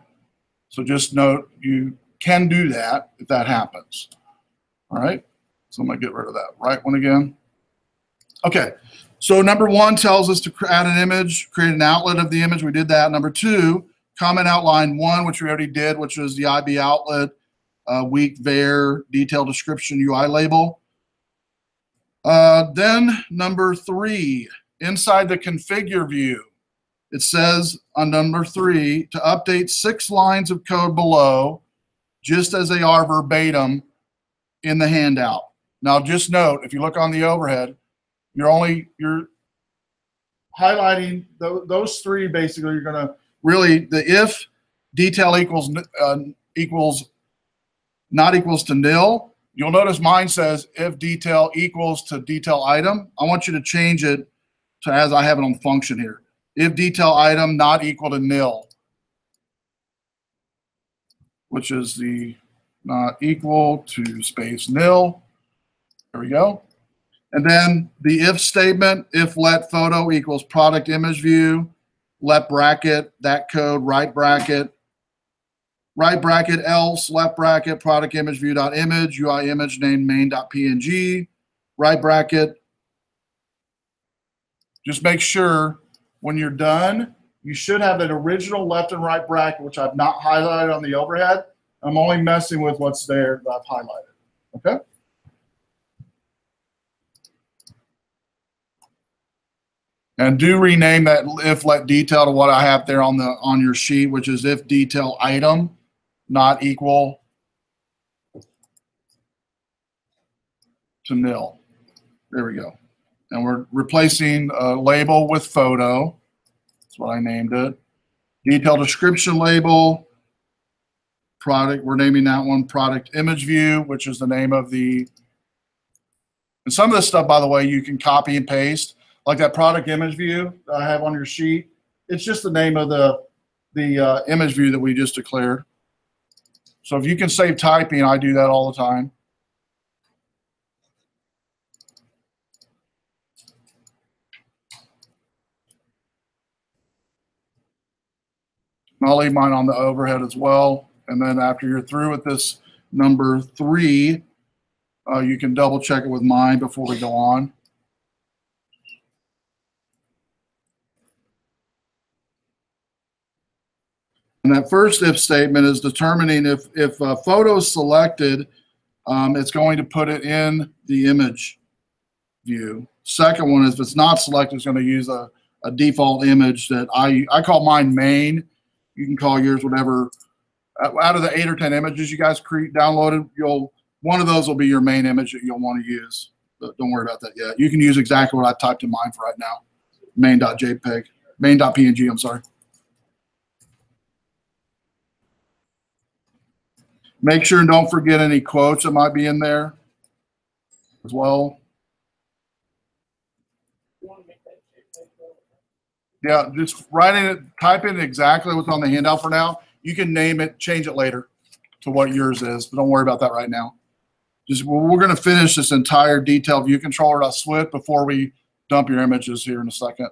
So just note you can do that if that happens. All right? So I'm going to get rid of that right one again. Okay. So number one tells us to add an image, create an outlet of the image. We did that. Number two, comment outline one, which we already did, which was the IB outlet. Weak var detail description UI label. Then number three, inside the configure view, it says on number three to update 6 lines of code below, just as they are verbatim in the handout. Now just note, if you look on the overhead, you're highlighting those three. Basically, you're going to really the if detail equals not equals to nil. You'll notice mine says if detail equals to detail item. I want you to change it to as I have it on function here. If detail item not equal to nil, which is the not equal to space nil. There we go. And then the if statement, if let photo equals product image view, left bracket, that code, right bracket else, left bracket, product image view dot image, UI image name main.png, right bracket. Just make sure when you're done, you should have an original left and right bracket, which I've not highlighted on the overhead. I'm only messing with what's there that I've highlighted. Okay? And do rename that if let detail to what I have there on your sheet, which is if detail item not equal to nil. There we go. And we're replacing a label with photo. That's what I named it. Detail description label. Product, we're naming that one product image view, which is the name of the, and some of this stuff, by the way, you can copy and paste. Like that product image view that I have on your sheet. It's just the name of the image view that we just declared. So if you can save typing, I do that all the time. And I'll leave mine on the overhead as well. And then after you're through with this number 3, you can double check it with mine before we go on. And that first if statement is determining if a photo is selected, it's going to put it in the image view. Second one is if it's not selected, it's going to use a default image that I call mine main. You can call yours whatever. Out of the 8 or 10 images you guys downloaded, one of those will be your main image that you'll want to use. But don't worry about that yet. You can use exactly what I typed in mine for right now. Main.jpg, main.png, I'm sorry. Make sure and don't forget any quotes that might be in there as well. Yeah, just type in exactly what's on the handout for now. You can name it, change it later to what yours is, but don't worry about that right now. We're going to finish this entire detail view controller.swit before we dump your images here in a second.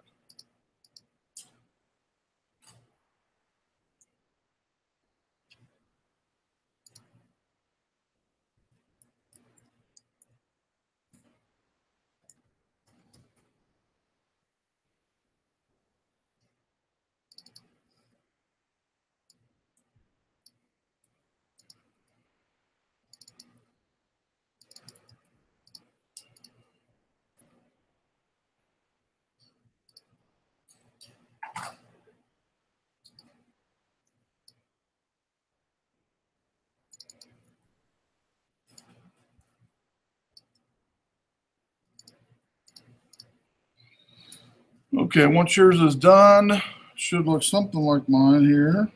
Okay, once yours is done, should look something like mine here.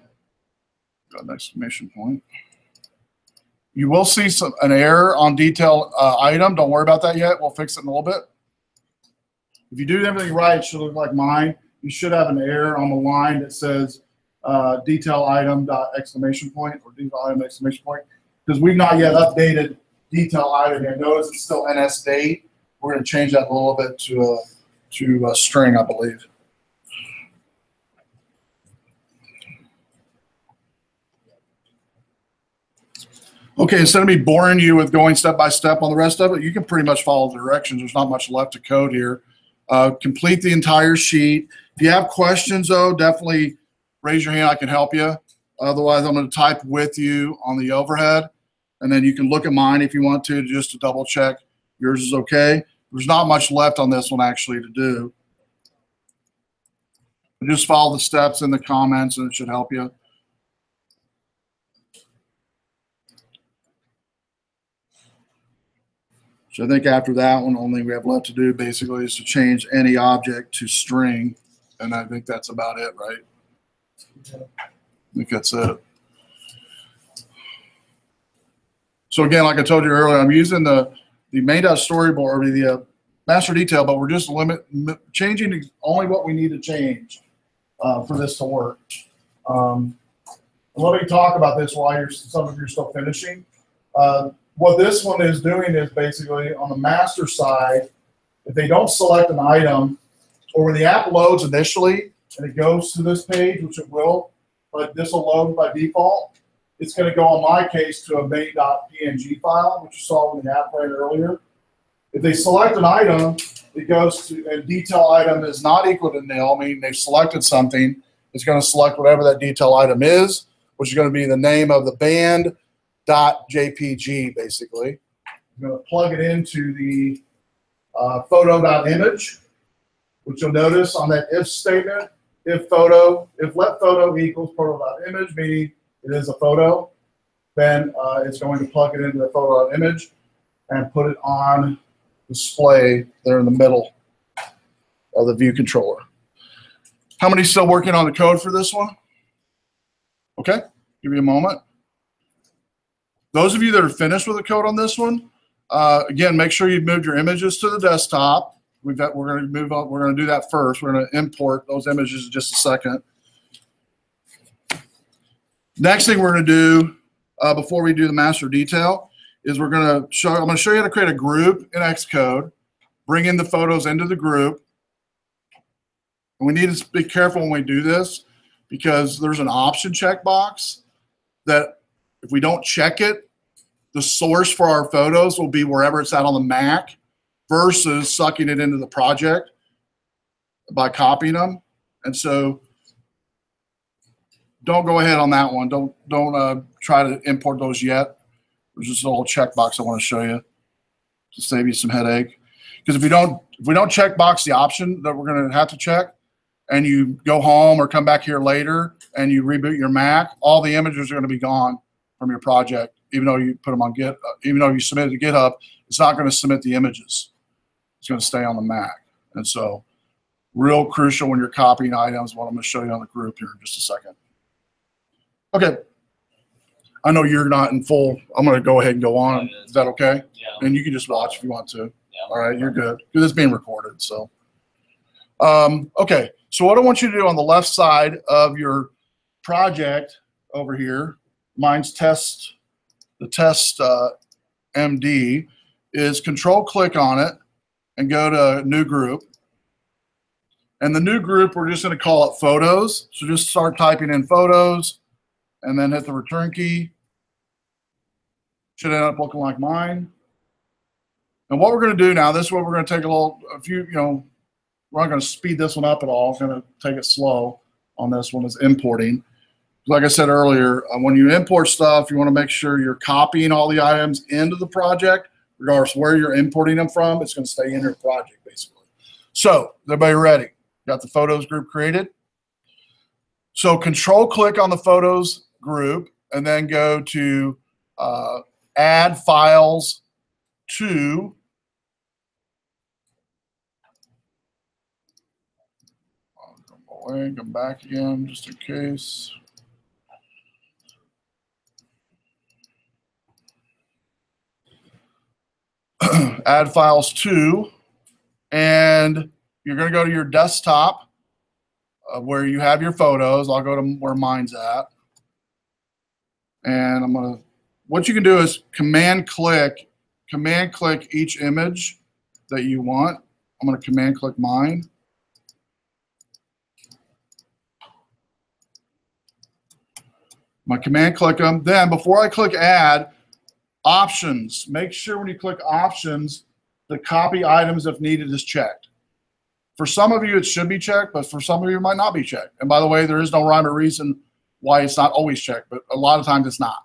Got an exclamation point. You will see an error on detail item. Don't worry about that yet. We'll fix it in a little bit. If you do everything right, it should look like mine. You should have an error on the line that says detail item dot exclamation point or detail item exclamation point, because we've not yet updated detail item here. Notice it's still NS date. We're going to change that a little bit to a string, I believe. Okay, instead of me boring you with going step by step on the rest of it, you can pretty much follow the directions. There's not much left to code here. Complete the entire sheet. If you have questions, though, definitely raise your hand. I can help you. Otherwise, I'm going to type with you on the overhead, and then you can look at mine if you want to, just to double check yours is okay. There's not much left on this one actually to do. Just follow the steps in the comments, and it should help you. So I think after that one, only we have left to do basically is to change any object to string. And I think that's about it, right? I think that's it. So again, like I told you earlier, I'm using the main.storyboard, or the master detail, but we're just changing only what we need to change for this to work. Let me talk about this while some of you are still finishing. What this one is doing is basically on the master side, if they don't select an item, or when the app loads initially and it goes to this page, which it will, but this will load by default, it's going to go in my case to a main.png file, which you saw in the app ran earlier. If they select an item, it goes to, and detail item is not equal to nil, meaning they've selected something. It's going to select whatever that detail item is, which is going to be the name of the band.jpg, basically. I'm going to plug it into the photo.image, which you'll notice on that if statement, if let photo equals photo.image, meaning it is a photo, then it's going to plug it into the photo.image and put it on display there in the middle of the view controller. How many still working on the code for this one? Okay, give me a moment. Those of you that are finished with the code on this one, again, make sure you've moved your images to the desktop. We're going to move on. We're going to do that first. We're going to import those images in just a second. Next thing we're going to do before we do the master detail is I'm going to show you how to create a group in Xcode, bring in the photos into the group. And we need to be careful when we do this because there's an option checkbox that if we don't check it, the source for our photos will be wherever it's at on the Mac versus sucking it into the project by copying them. And so don't go ahead on that one. Don't try to import those yet. There's just a little checkbox I want to show you to save you some headache. Because if we don't checkbox the option that we're going to have to check, and you go home or come back here later and you reboot your Mac, all the images are going to be gone from your project. Even though you put them on even though you submit it to GitHub, it's not going to submit the images. It's going to stay on the Mac. And so, real crucial when you're copying items. What I'm going to show you on the group here in just a second. Okay. I know you're not in full. I'm going to go ahead and go on. Is that okay? Yeah. And you can just watch if you want to. Yeah. All right, you're good. Because it's being recorded. So, okay. So what I want you to do on the left side of your project over here, mine's the test MD, is control-click on it and go to new group. And the new group, we're just going to call it photos. So just start typing in photos and then hit the return key. Should end up looking like mine. And what we're going to do now, this is what we're going to take we're not going to speed this one up at all. We're going to take it slow on this one, is importing. Like I said earlier, when you import stuff, you want to make sure you're copying all the items into the project, regardless of where you're importing them from. It's going to stay in your project, basically. So, is everybody ready? Got the photos group created? So, control-click on the photos group, and then go to add files to way, come back again just in case. Add files to, and you're going to go to your desktop where you have your photos. I'll go to where mine's at. And I'm going to, what you can do is command click each image that you want. I'm going to command click mine. I'm going to command click them. Then before I click add, options. Make sure when you click options, the copy items if needed is checked. For some of you, it should be checked, but for some of you, it might not be checked. And by the way, there is no rhyme or reason why it's not always checked, but a lot of times it's not.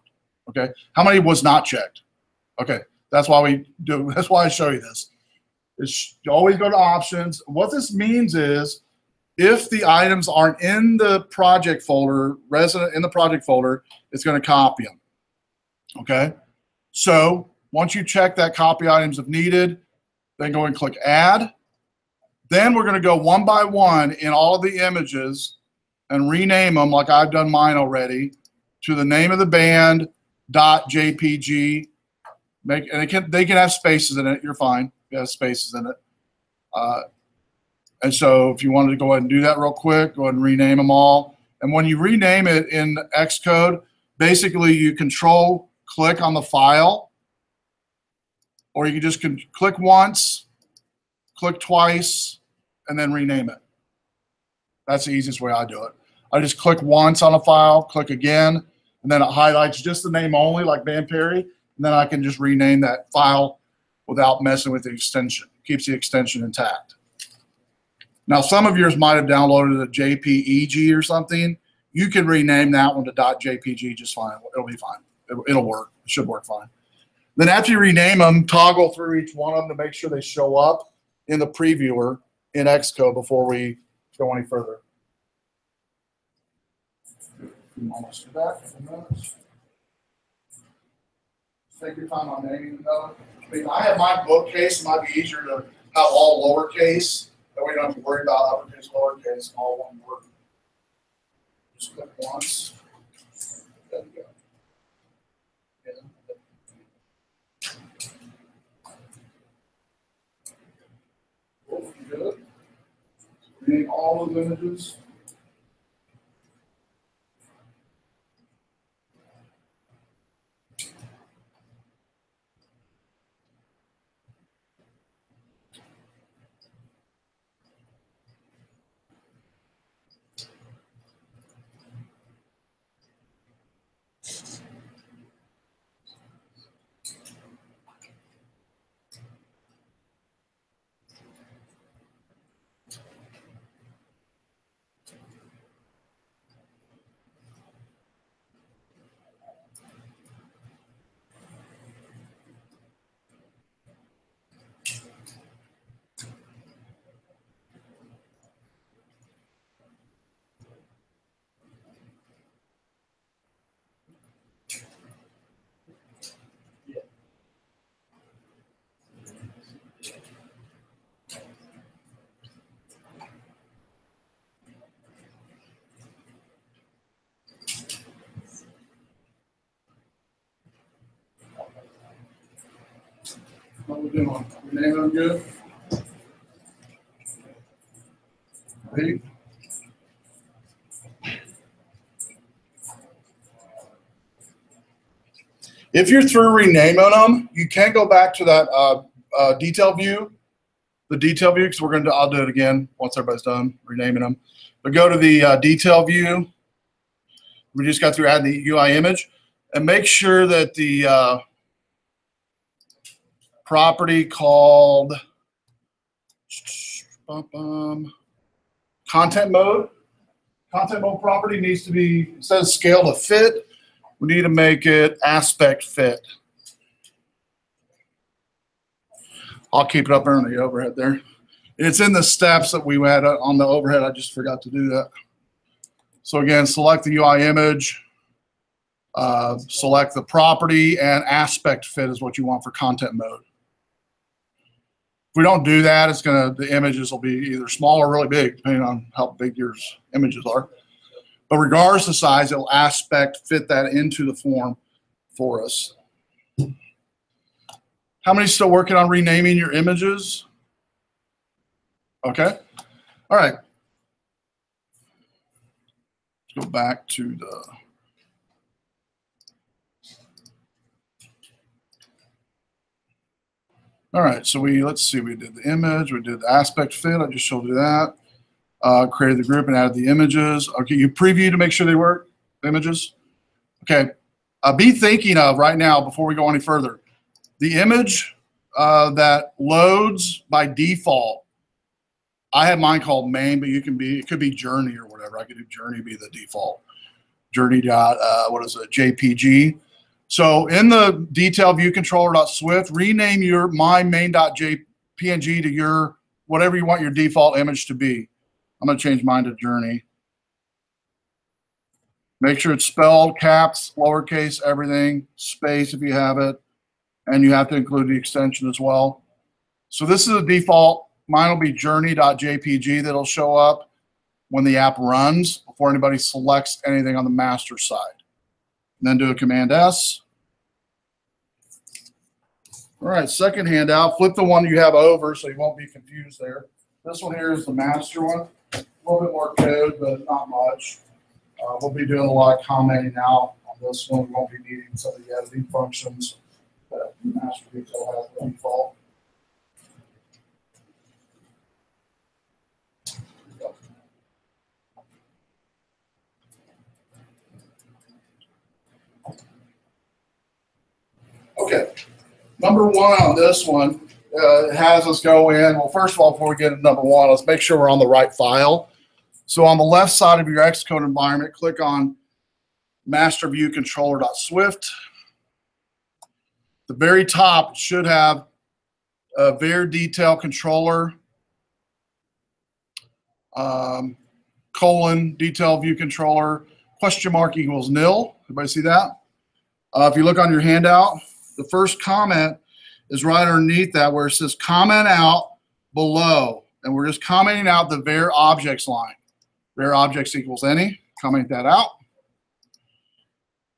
Okay. How many was not checked? Okay. That's why we do. That's why I show you this. You always go to options. What this means is if the items aren't in the project folder, resident in the project folder, it's going to copy them. Okay. So once you check that copy items if needed, then go and click add. Then we're going to go one by one in all of the images and rename them like I've done mine already to the name of the band .jpg. And they can have spaces in it. You're fine. It has spaces in it. And so if you wanted to go ahead and do that real quick, go ahead and rename them all. And when you rename it in Xcode, basically you control click on the file, or you can just click once, click twice, and then rename it. That's the easiest way I do it. I just click once on a file, click again, and then it highlights just the name only, like Van Perry, and then I can just rename that file without messing with the extension. Keeps the extension intact. Now, some of yours might have downloaded a JPEG or something. You can rename that one to .jpg just fine. It'll be fine. It'll work. It should work fine. Then after you rename them, toggle through each one of them to make sure they show up in the previewer in Xcode before we go any further. Almost do that. Take your time on naming them. I mean, I have my bookcase. It might be easier to have all lowercase. That way you don't have to worry about uppercase, lowercase, all one word. Just click once. There we go. Good. Rename all of the images. What we doing? We name them good? Ready? If you're through renaming them, you can go back to that detail view, because I'll do it again once everybody's done renaming them. But go to the detail view. We just got through adding the UI image, and make sure that the property called content mode property needs to be, it says scale to fit. We need to make it aspect fit. I'll keep it up there on the overhead there. It's in the steps that we had on the overhead. I just forgot to do that. So again, select the UI image, select the property, and aspect fit is what you want for content mode. we don't do that, it's the images will be either small or really big, depending on how big your images are. But regardless of size, it'll aspect fit that into the form for us. How many still working on renaming your images? Okay. All right. Let's go back to the all right, so let's see, we did the image, we did the aspect fit, I just showed you that. Created the group and added the images. Okay, you preview to make sure they work, the images. Okay, be thinking of right now, before we go any further, the image that loads by default. I have mine called main, but it could be journey or whatever. I could do journey be the default. Journey dot, what is it, JPG. So in the detail view controller.swift, rename your my main.jpng to your whatever you want your default image to be. I'm going to change mine to journey. Make sure it's spelled, caps, lowercase, everything, space if you have it, and you have to include the extension as well. So this is a default. Mine will be journey.jpg that'll show up when the app runs before anybody selects anything on the master side. And then do a Command S. All right, second handout, flip the one you have over so you won't be confused there. This one here is the master one. A little bit more code, but not much. We'll be doing a lot of commenting now on this one. We won't be needing some of the editing functions that master detail has by default. Okay, number one on this one has us go in. Well, first of all, before we get to number one, let's make sure we're on the right file. So on the left side of your Xcode environment, click on master view controller.swift. The very top should have a var detail controller, colon, detail view controller, question mark equals nil. Everybody see that? If you look on your handout, the first comment is right underneath that where it says comment out below. And we're just commenting out the var objects line. Var objects equals any. Comment that out.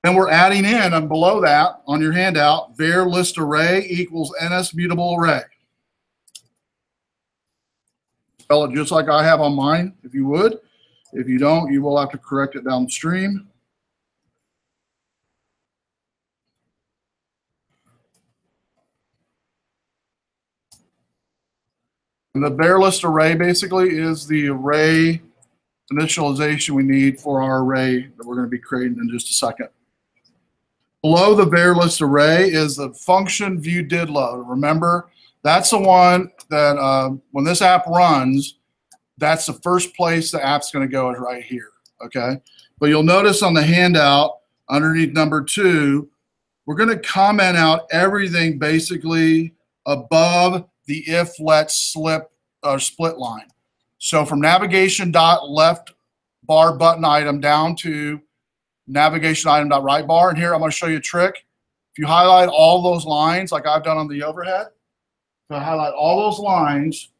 Then we're adding in, and below that on your handout, var list array equals ns mutable array. Spell it just like I have on mine, if you would. If you don't, you will have to correct it downstream. And the var list array basically is the array initialization we need for our array that we're going to be creating in just a second. Below the var list array is the function view did load. Remember, that's the one that when this app runs, that's the first place the app's going to go is right here. Okay, but you'll notice on the handout underneath number 2, we're going to comment out everything basically above the if let slip split line. So from navigation dot left bar button item down to navigation item dot right bar, and here I'm going to show you a trick. If you highlight all those lines like I've done on the overhead, so I highlight all those lines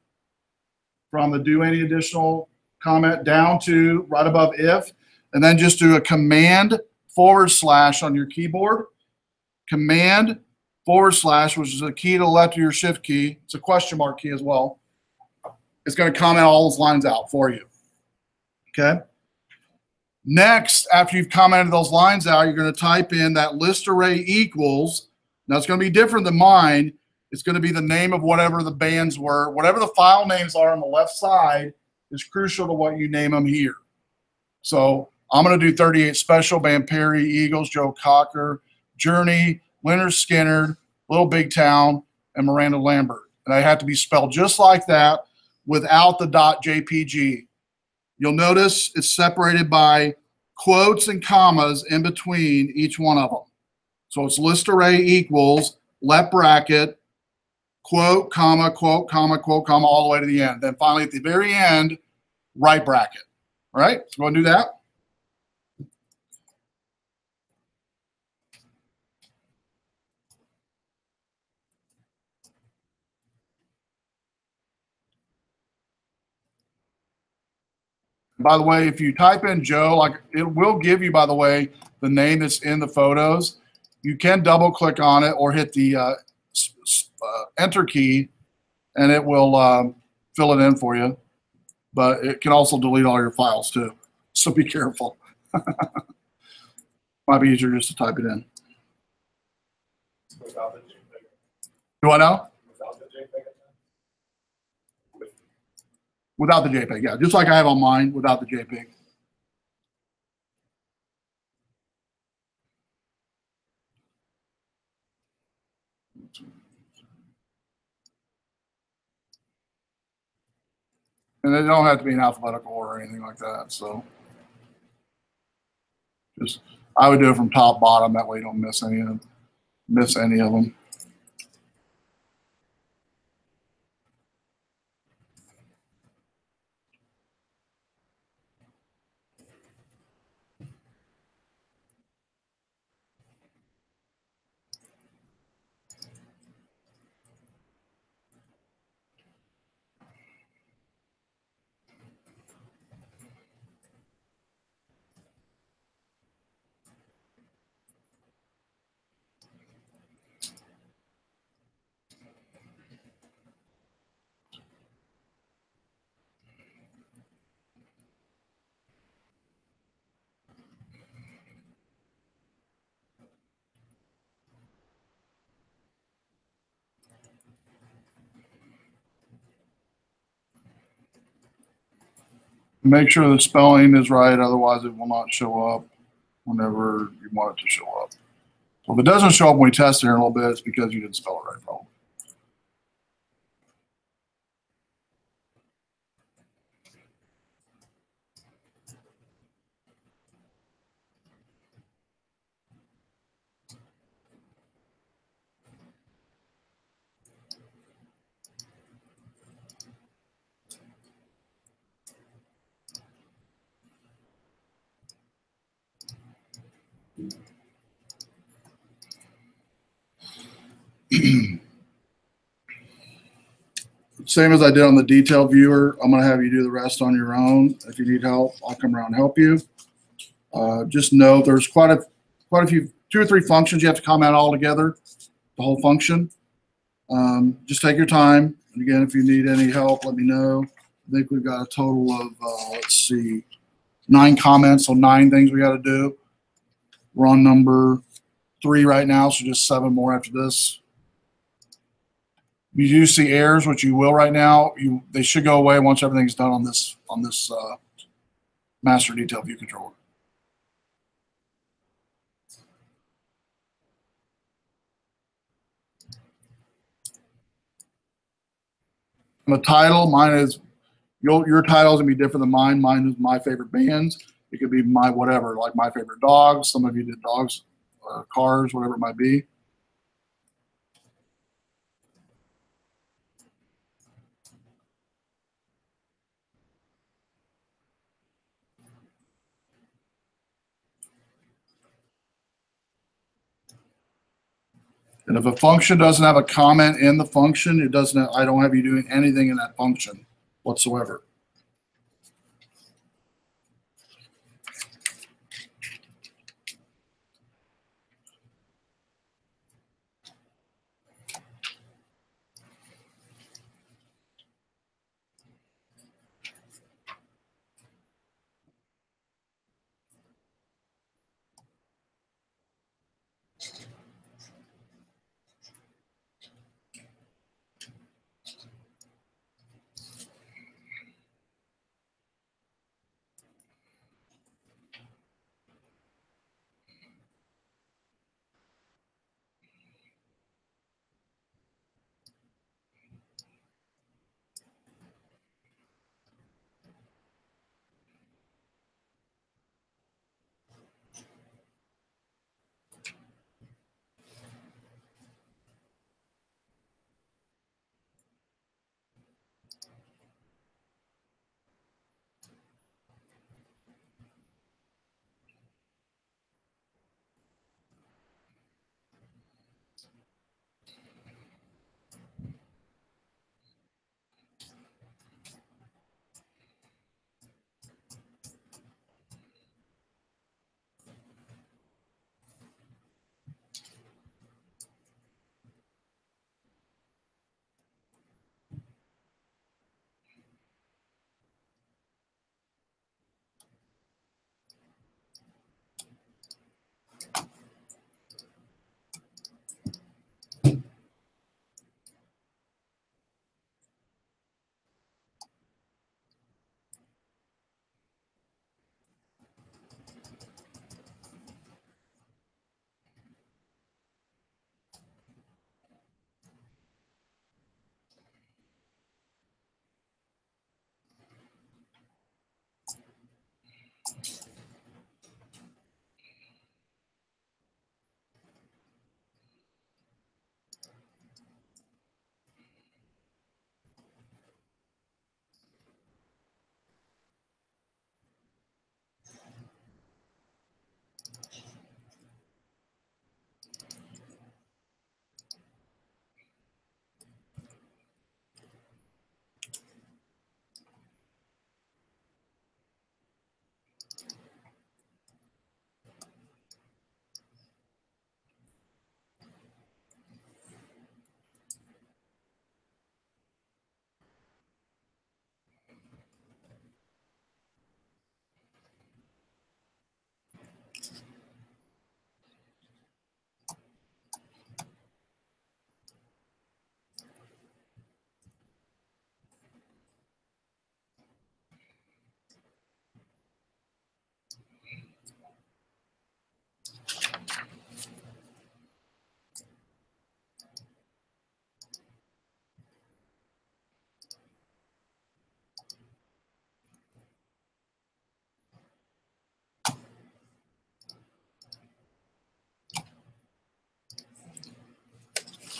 from the do any additional comment down to right above if, and then just do a command / on your keyboard. Command / which is a key to the left of your shift key. It's a question mark key as well. It's going to comment all those lines out for you. Okay. Next, after you've commented those lines out, you're going to type in that list array equals. Now it's going to be different than mine. It's going to be the name of whatever the bands were. Whatever the file names are on the left side is crucial to what you name them here. So I'm going to do 38 Special, Band Perry, Eagles, Joe Cocker, Journey, Leonard Skinner, Little Big Town, and Miranda Lambert. And they have to be spelled just like that without the .jpg. You'll notice it's separated by quotes and commas in between each one of them. So it's list array equals, left bracket, quote, comma, quote, comma, quote, comma, all the way to the end. Then finally at the very end, right bracket. All right, so go and do that. By the way, if you type in Joe, like it will give you, by the way, the name that's in the photos. You can double click on it or hit the enter key, and it will fill it in for you. But it can also delete all your files too. So be careful. Might be easier just to type it in. Without the JPEG. Do I know? Without the JPEG. Without the JPEG, yeah. Just like I have on mine, without the JPEG. And they don't have to be in alphabetical order or anything like that. So just I would do it from top bottom. That way you don't miss any of them. Make sure the spelling is right, otherwise it will not show up whenever you want it to show up. So if it doesn't show up when we test it in a little bit, it's because you didn't spell it right, probably. Same as I did on the detail viewer, I'm going to have you do the rest on your own. If you need help, I'll come around and help you. Just know there's quite a few, 2 or 3 functions you have to comment all together, the whole function. Just take your time. And again, if you need any help, let me know. I think we've got a total of, let's see, 9 comments, so 9 things we got to do. We're on number 3 right now, so just 7 more after this. You do see errors, which you will right now. They should go away once everything's done on this master detail view controller. And the title, mine is your title is gonna be different than mine. Mine is my favorite bands. It could be my whatever, like my favorite dogs. Some of you did dogs, cars, whatever it might be. And if a function doesn't have a comment in the function, it doesn't. I don't have you doing anything in that function whatsoever.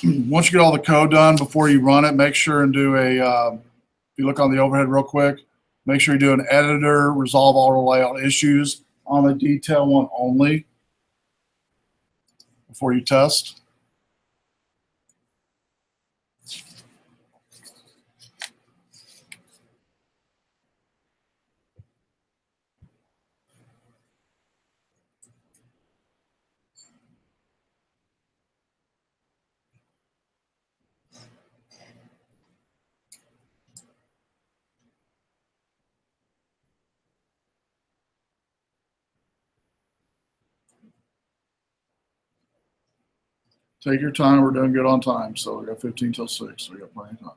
once you get all the code done, before you run it, make sure and do a, if you look on the overhead real quick, make sure you do an editor, resolve all layout issues on the detail one only before you test. Take your time. We're doing good on time. So we got 15 till 6. So we got plenty of time.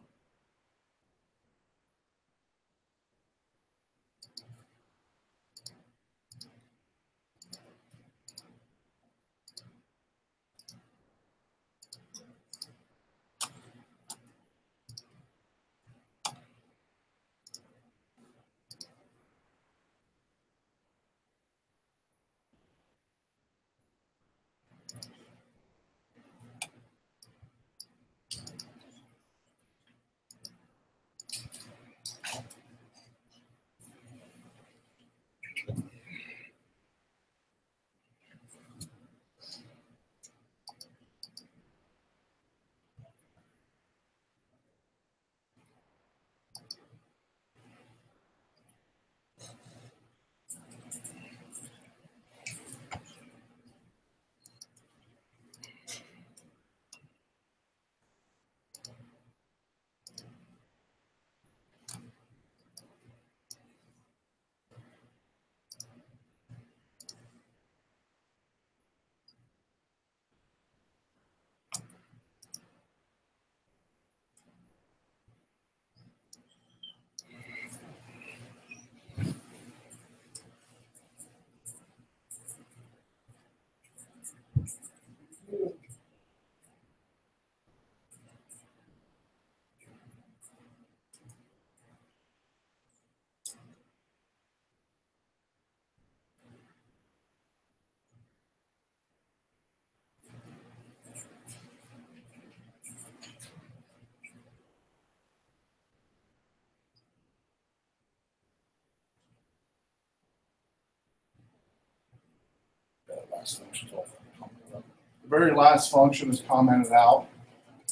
The very last function is commented out.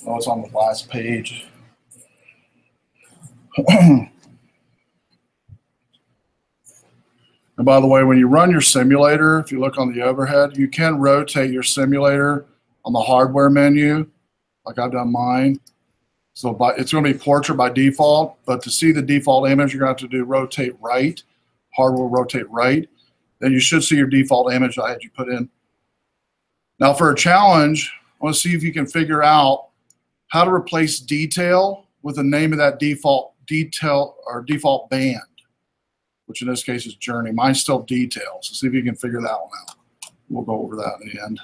Oh, it's on the last page. And by the way, when you run your simulator, if you look on the overhead, you can rotate your simulator on the hardware menu, like I've done mine. So it's going to be portrait by default, but to see the default image, you're going to have to do rotate right, hardware rotate right. Then you should see your default image I had you put in. Now for a challenge, I want to see if you can figure out how to replace detail with the name of that default detail or default band, which in this case is journey. Mine's still detail, so see if you can figure that one out. We'll go over that in the end.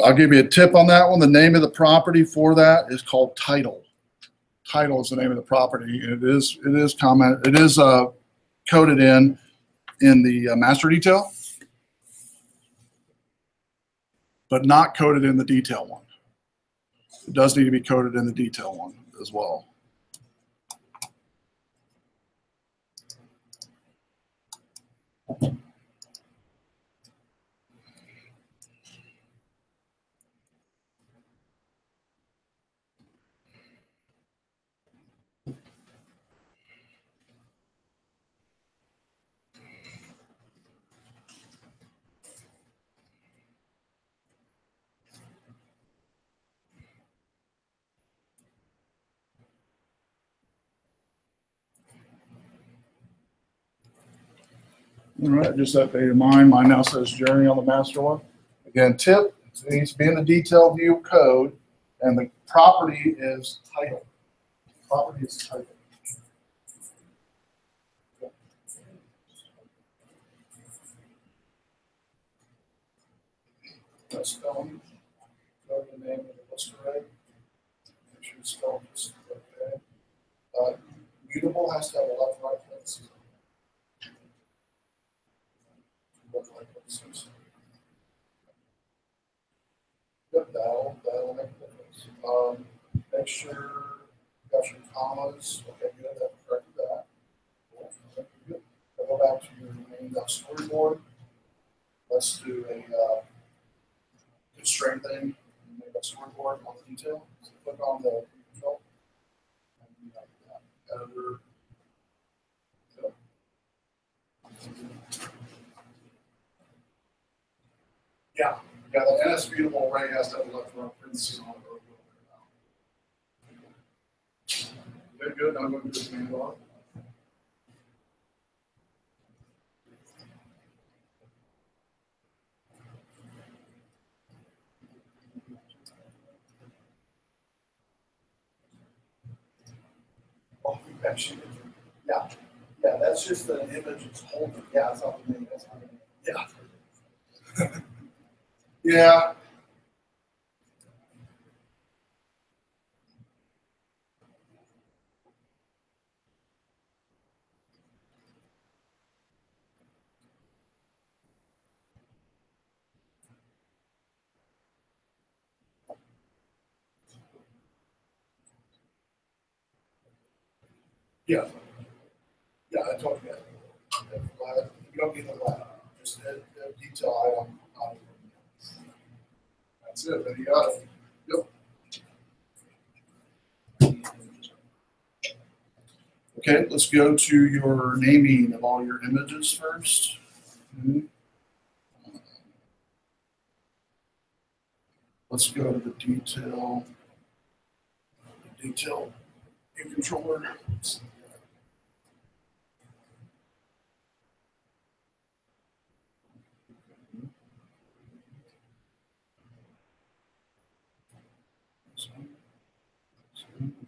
I'll give you a tip on that one. The name of the property for that is called title. Title is the name of the property. It is coded in the master detail, but not coded in the detail one. It does need to be coded in the detail one as well. All right, just updated mine. Mine now says journey on the master one. Again, tip, it needs to be in the detail view code, and the property is title. Property is title. That's spelling. Go to the name of the list array. Make sure it's spelled just okay. Mutable has to have a left right parentheses. Left right parentheses. that'll make a difference. Make sure you got your commas. Okay, good. I've corrected that. Cool. Okay, good. I'll go back to your main storyboard. Let's do a constraint thing. Make a storyboard on the detail. So click on the control. And you have that editor. Good. Yeah, the NS-readable array has to have a left run parentheses on it. Good. I'm going to do the command bar. Oh, actually, yeah, that's just the image it's holding. Yeah, it's not the name. That's not the name. Yeah. Yeah. Yeah. Yeah, I told you that. You don't need a lot. Just a detail item. That's it. Then you got it. Yep. Okay, let's go to your naming of all your images first. Let's go to the detail view controller.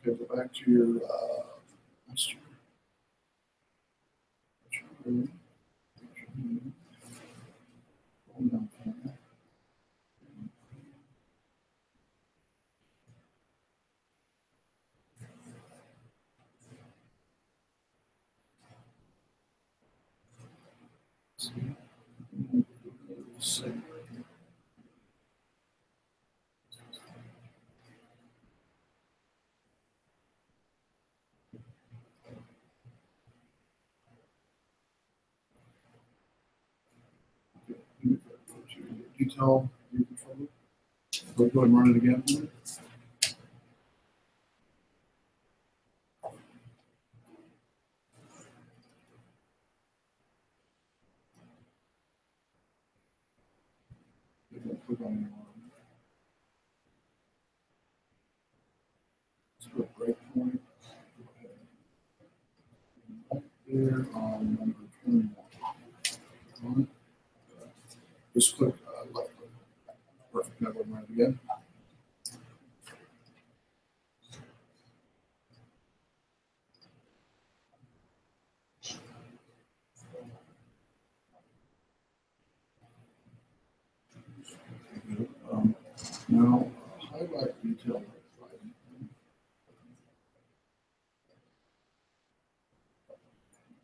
Okay, go back to your master. Detail view controller. Go ahead and run it again for me. Click on your let's go breakpoint. Right there on number 21. Just click left click. Perfect. Now go ahead and run it again. Now highlight detail.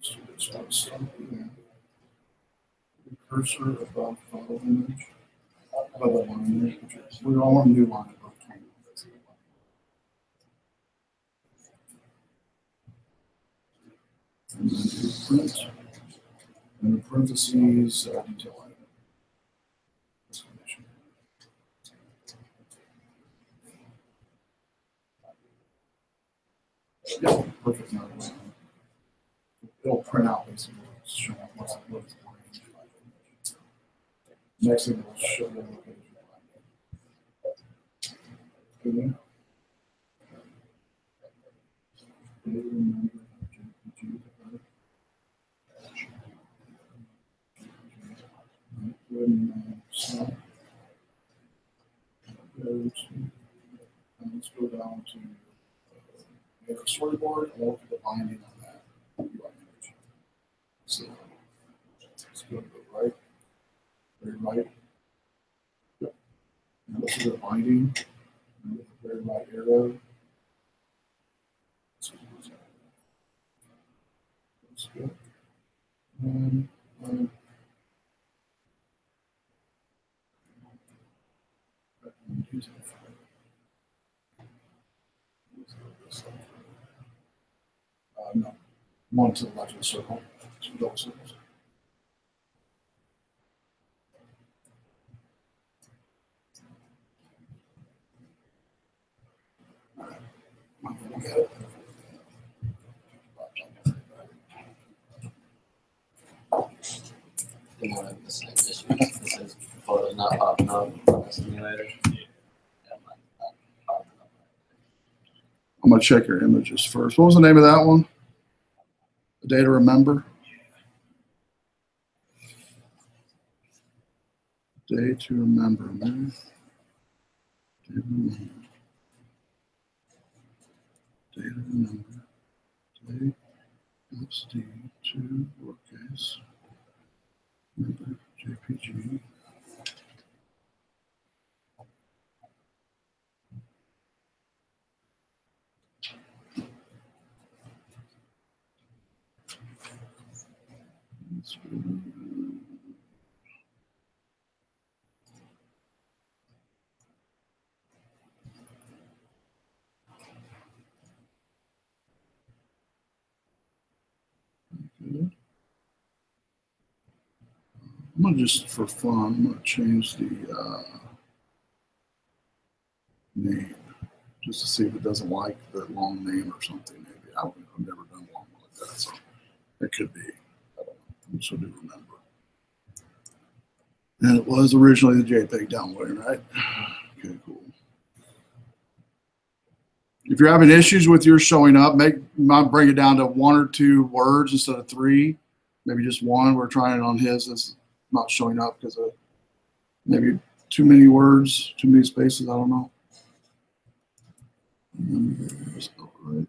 So this one something. Cursor above photo image. Above the line image. We all want a new line above 20. And then do print. And the parentheses detail item. Exclamation. Yeah, perfect. Now it'll print out basically showing what's the next thing will show the location. Okay. Let's go down to make a storyboard and look at the binding on that UI image. So let's go to the right, very right. Yep. And look at the binding, and with the very right arrow. Let's go. And detail. no. One to the left of the circle. Two double circles. Okay. The one of the same issue. It says photos not popping up on the simulator. Yeah, mine's not popping up. I'm gonna check your images first. What was the name of that one? A Day to Remember? Day to Remember, man. Day to Remember. Day to Remember. Day SD to lowercase. Remember JPG. That's good. I'm gonna just, for fun, I'm gonna change the name just to see if it doesn't like the long name or something. Maybe I've never done one like that, so it could be. I don't know. So do remember. And it was originally the JPEG downloading, right? Okay, cool. If you're having issues with yours showing up, might bring it down to 1 or 2 words instead of 3. Maybe just 1. We're trying it on his. It's not showing up because of maybe too many words, too many spaces. I don't know. Right.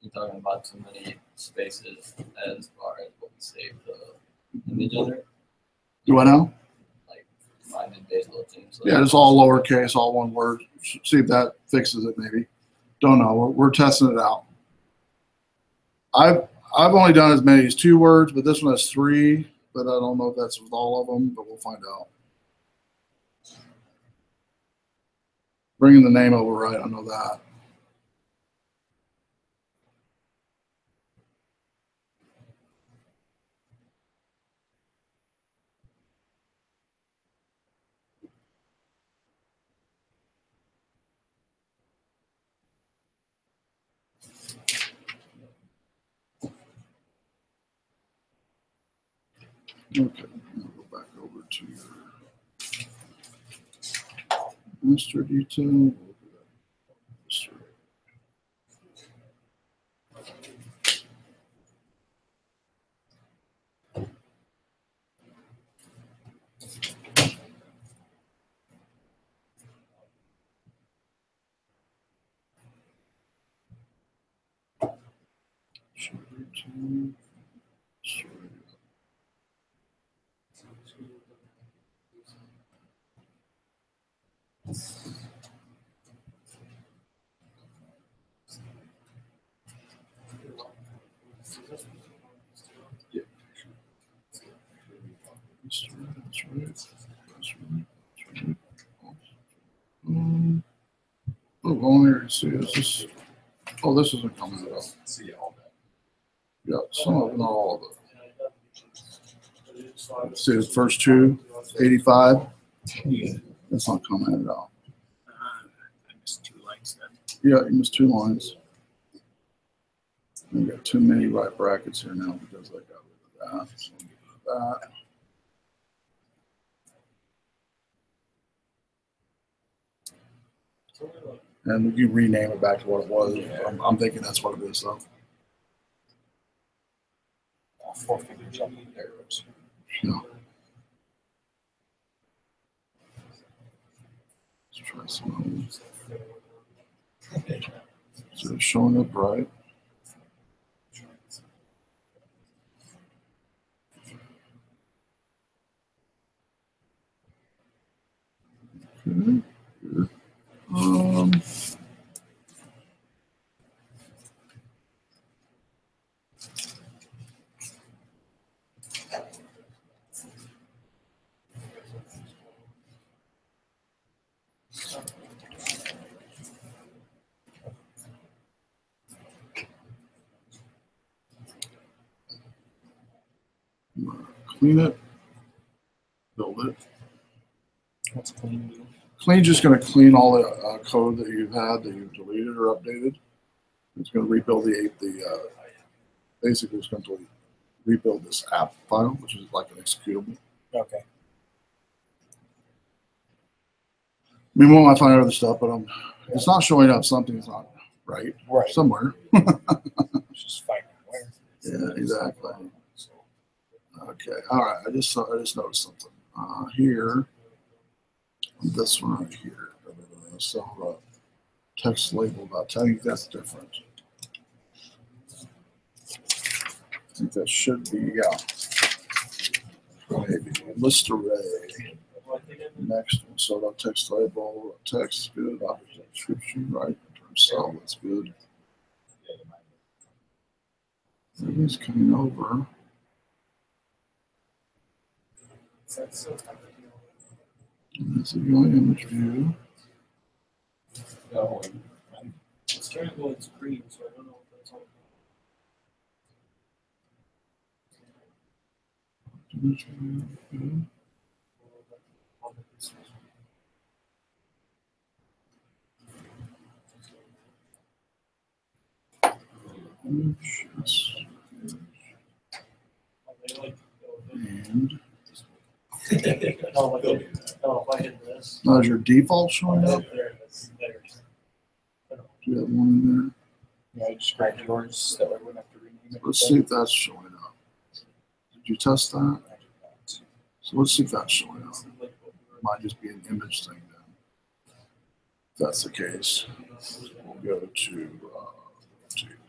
You're talking about too many spaces as far as what we save the image under? Do I know? Like finding baseball teams. Yeah, it's all lowercase, all one word. See if that fixes it. Maybe. Don't know. We're testing it out. I've only done as many as 2 words, but this one has 3. But I don't know if that's with all of them. But we'll find out. Bringing the name over right. I know that. Okay, I'll go back over to your master detail. Oh, on here, see, this isn't coming at all. See all that. Yeah, some of it, not all of it. See, the first 2, 85. That's not coming at all. I missed 2 lines then. Yeah, you missed 2 lines. I've got too many right brackets here now because I got rid of that. So I'll get rid of that. And you rename it back to what it was. I'm thinking that's what it is, though. 4-figure jumping arrows. Yeah. Let's try some. So it's showing up right. Okay. Good. clean it, build it. What's clean do? Clean's just going to clean all the code that you've had that you've deleted or updated. It's going to rebuild basically it's going to rebuild this app file, which is like an executable. Okay. I mean, we might find other stuff, but it's not showing up. Something's not right. Right. Somewhere. Just finding where. Yeah, exactly. Okay. All right. I just noticed something here. This one right here. So text label about. I think that's different. I think that should be maybe list array. Next one. So that text label. Text good. Object description right. Cell that's good. Everything's coming over. That's a UI image view. It's trying to go in screen, so I don't know if that's all. Image view. Good. Image. Yes. And If I hit this. now is your default showing up? There it is. There's. Do you have one in Yeah, I just grabbed yours that way we wouldn't have to rename it. there? Let's see if that's showing up. Did you test that? So let's see if that's showing up. It might just be an image thing then. If that's the case, we'll go to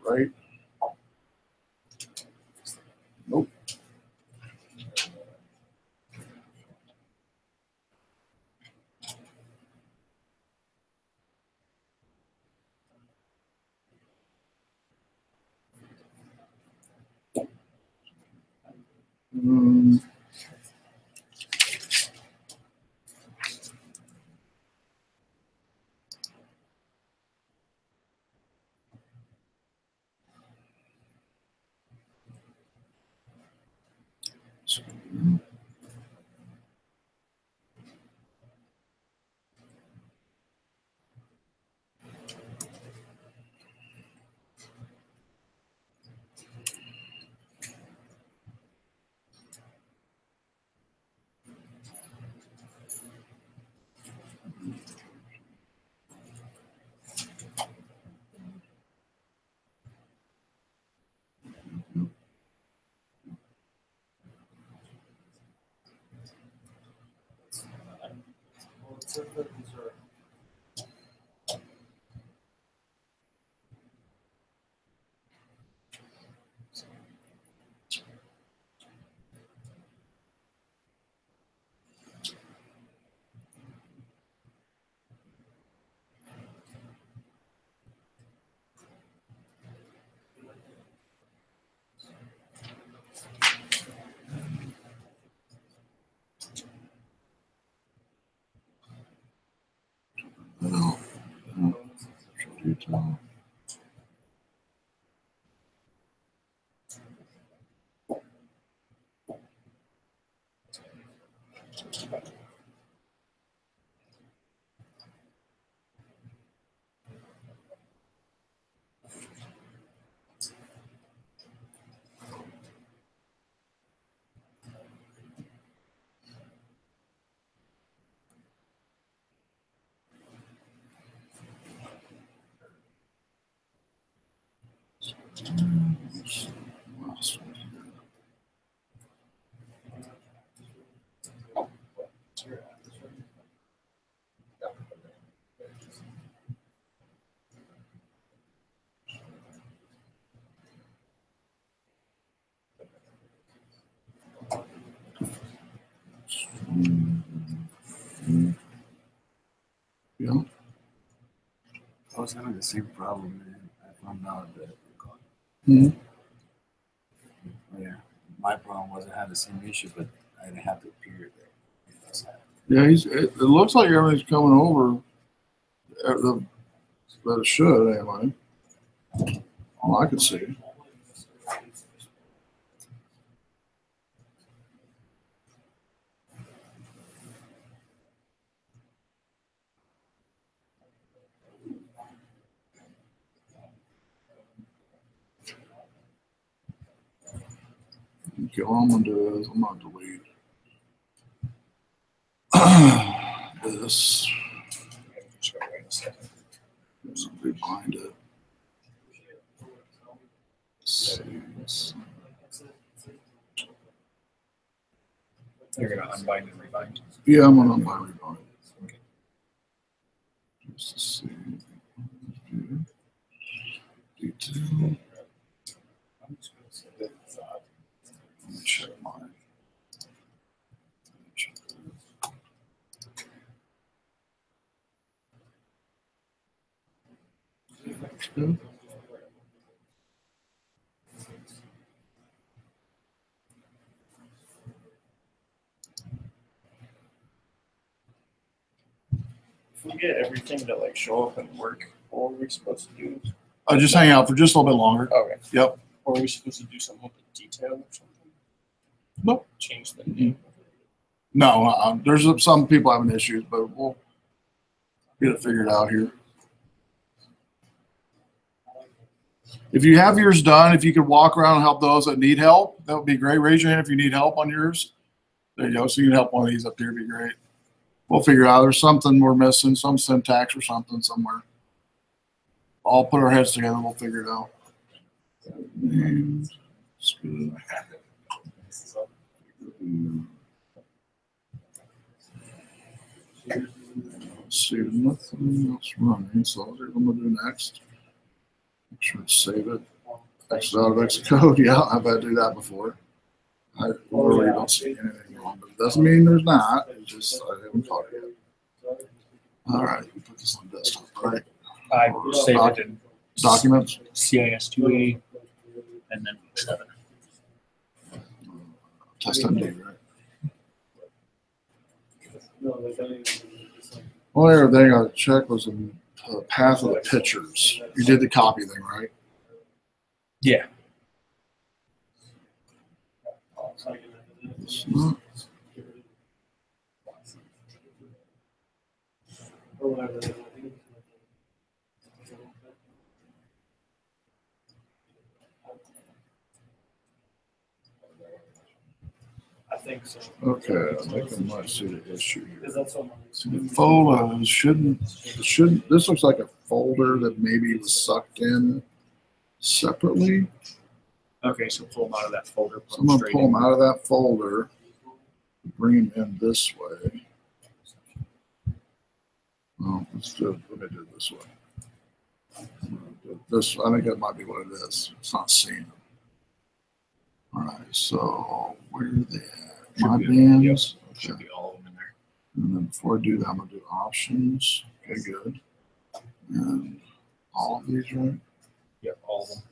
right. Nope. Yeah. I was having the same problem, man. I found out that. Mhm. Yeah, my problem was I had the same issue, but I didn't have the period there. Yeah, it looks like everything's coming over. That it should, anyway. Well, I can see. Okay, what I'm gonna do is I'm gonna delete this. Just go wait a second. Rebind it. Let's see. You're gonna unbind and rebind. Yeah, I'm gonna unbind rebind. Just to see. Detail. Let me check mine. Good. If we get everything to like show up and work, what are we supposed to do? Just hang out for just a little bit longer. Okay. Yep. Or are we supposed to do something with the detail or something? Nope. Change the name. No, there's some people having issues, but we'll get it figured out here. If you have yours done, if you could walk around and help those that need help, that would be great. Raise your hand if you need help on yours. There you go. So you can help one of these up here, be great. We'll figure it out. There's something we're missing, some syntax or something somewhere. All put our heads together, we'll figure it out. That's good. Let's see, nothing else running, so what I'm gonna do next. Make sure to save it. Exit out of Xcode. Yeah, I've had to do that before. I really don't see anything wrong, but it doesn't mean there's not. It's just I haven't caught it yet. All right, put this on desktop, right? I saved it in Documents. CIS280 and then 7. Test MD, right? No, like that ain't- Only other thing I checked was the path of the pictures. You did the copy thing, right? Yeah. It's not. Or whatever. I think so. Okay, I think I might see the issue here. Because that's what See, the photos shouldn't. This looks like a folder that maybe was sucked in separately. Okay, so pull them out of that folder. So I'm gonna pull them out of that folder, bring them in this way. Oh, let's do it. Let me do it this way. This, I think that might be what it is. It's not seeing them. All right, so where are they at? My bands. Okay. Should be all of them in there. And then before I do that, I'm gonna do options. Okay, good. And all of these, right? Yep, all of them.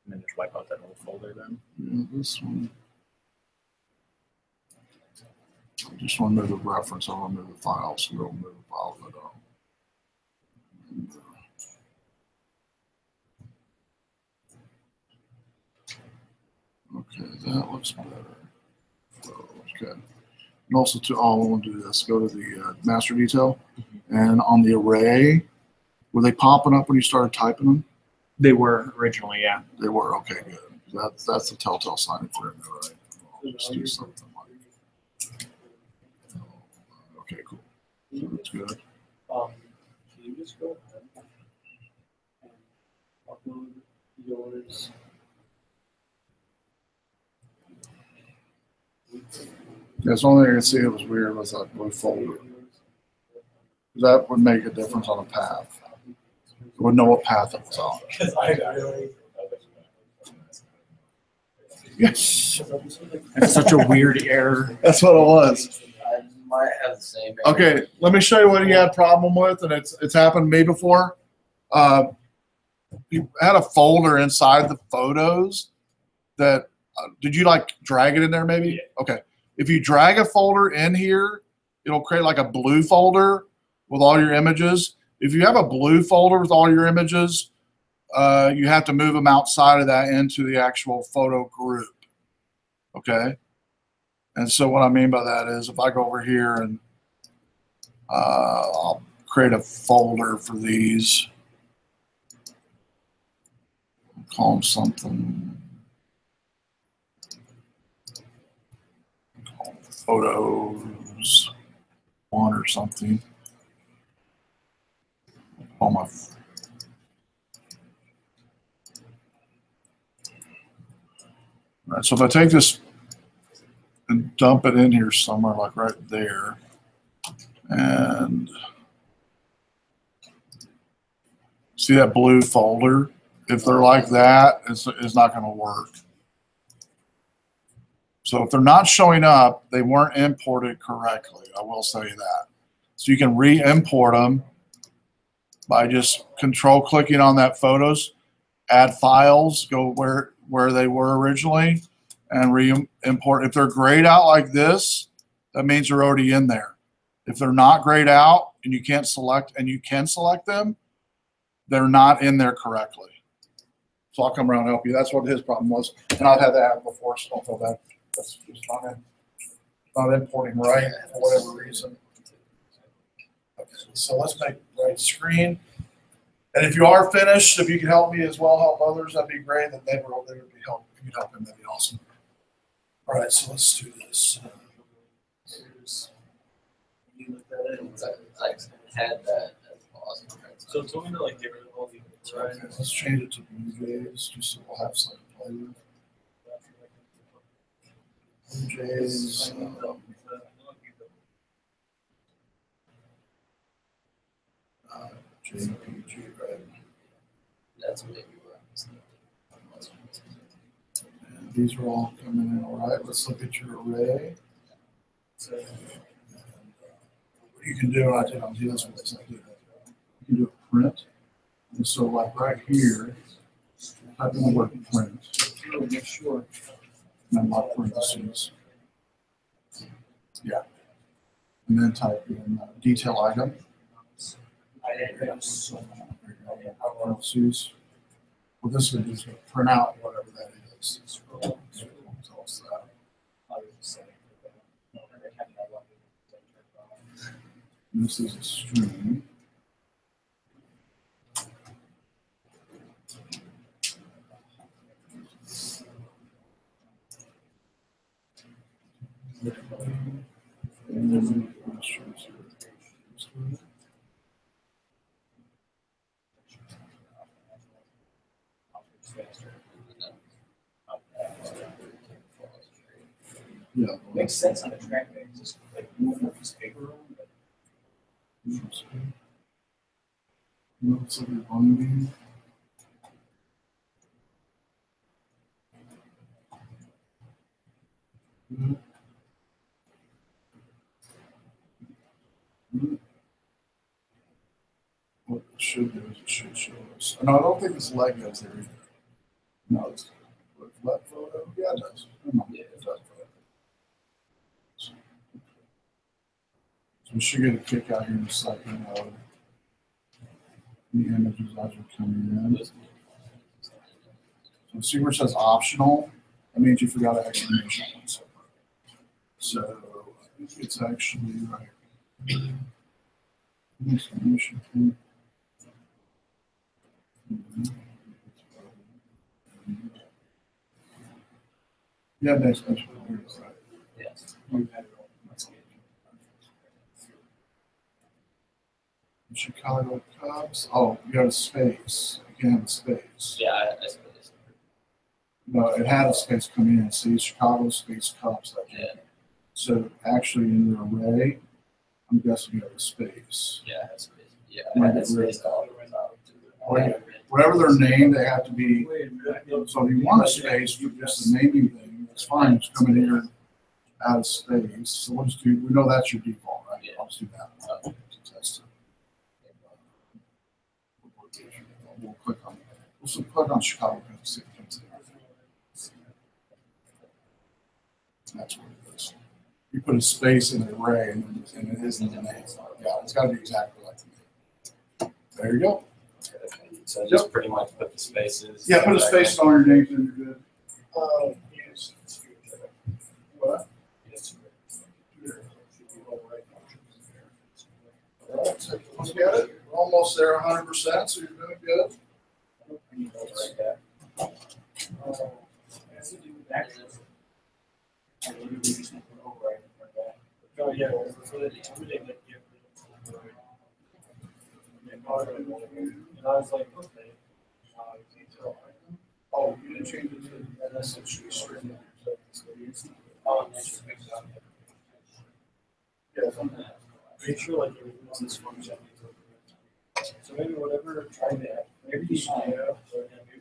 And then just wipe out that whole folder then. Yeah, this one. I just want to move the reference. I want to move the file, so we'll move the file that up. And, okay, that looks better. So, okay. And also, to all, I want to do this. Go to the master detail, and on the array, were they popping up when you started typing them? They were originally, yeah. They were. Okay, good. That's the telltale sign if they're in there, right? I'll just do something like. Okay, cool. So that's good. Can you just go ahead and upload yours? That's the only thing I could see that was weird was that blue folder. That would make a difference on the path. You would know what path it was on. Because I really. Yes. That's such a weird error. That's what it was. I might have the same. Okay, let me show you what you had a problem with, and it's happened to me before. You had a folder inside the photos that did you like drag it in there maybe? Yeah. Okay. If you drag a folder in here, it'll create like a blue folder with all your images. If you have a blue folder with all your images, you have to move them outside of that into the actual photo group. Okay. And so what I mean by that is if I go over here and I'll create a folder for these. call them something. Call them photos 1 or something. Call my. All right, so if I take this and dump it in here somewhere, like right there, and see that blue folder? If they're like that, it's not going to work. So if they're not showing up, they weren't imported correctly. I will say that. So you can re-import them by just control clicking on that photos, add files, go where they were originally, and re-import. If they're grayed out like this, that means they're already in there. If they're not grayed out and you can't select, and you can select them, they're not in there correctly. So I'll come around and help you. That's what his problem was. And I've had that happen before, so don't feel bad. That's just not importing right for whatever reason. Okay, so let's make right screen. And if you are finished, if you can help me as well, help others, that'd be great. That they would be help. If you'd help him, that'd be awesome. All right, so let's do this. I had that as awesome. So tell me to like get rid of all the Right, let's change it to Blue Jays, just so we'll have something to play with. Blue Jays. JPG, right? That's maybe where And these are all coming in all right. Let's look at your array. What you can do, I did on this one, you can do a print. And so like right here, type in the word print. make sure. And then mark parentheses. Yeah. And then type in detail item. Parentheses. What this is going to do is print out whatever that is. Tell us that. And this is a string. And then yeah, Makes sense on a track day, just like move a piece of paper around. looks like a binding. What it should do is it should show us. No, I don't think this leg goes there either. No, it's left photo. Yeah, it does. Yeah, it does. So we should get a kick out here in a second of the images as they're coming in. So see where it says optional? That means you forgot an exclamation point. So I think it's actually right. Exclamation point. Yeah, next question. Right. Yes. Chicago Cubs. Oh, you got a space. You can have a space. Yeah, I suppose. No, it had a space coming in. See, Chicago space Cubs. Yeah. So actually, in your array, I'm guessing you have a space. Yeah, I suppose. Yeah, Right, I had space all the way out. Right. Whatever they're named, they have to be. So if you want a space for just the naming thing, it's fine. Just come in here, add a space. So we'll just do. We know that's your default, right? Yeah. I'll just do that. To test it. We'll click on. We'll click on Chicago and see if it comes in. That's what it is. You put a space in an array, and it isn't the name. Yeah, it's got to be exactly like the name. There you go. So just pretty much put the spaces. Yeah, put a space on your names and you're good. What? All right, so let's get it. We're almost there 100%, so you're doing good. Oh, yeah, so that everything that you and I was like, okay. Oh, you didn't change it to essentially string. Oh, nice. Yes. Make sure like everything else is functioning. So maybe whatever trying to maybe the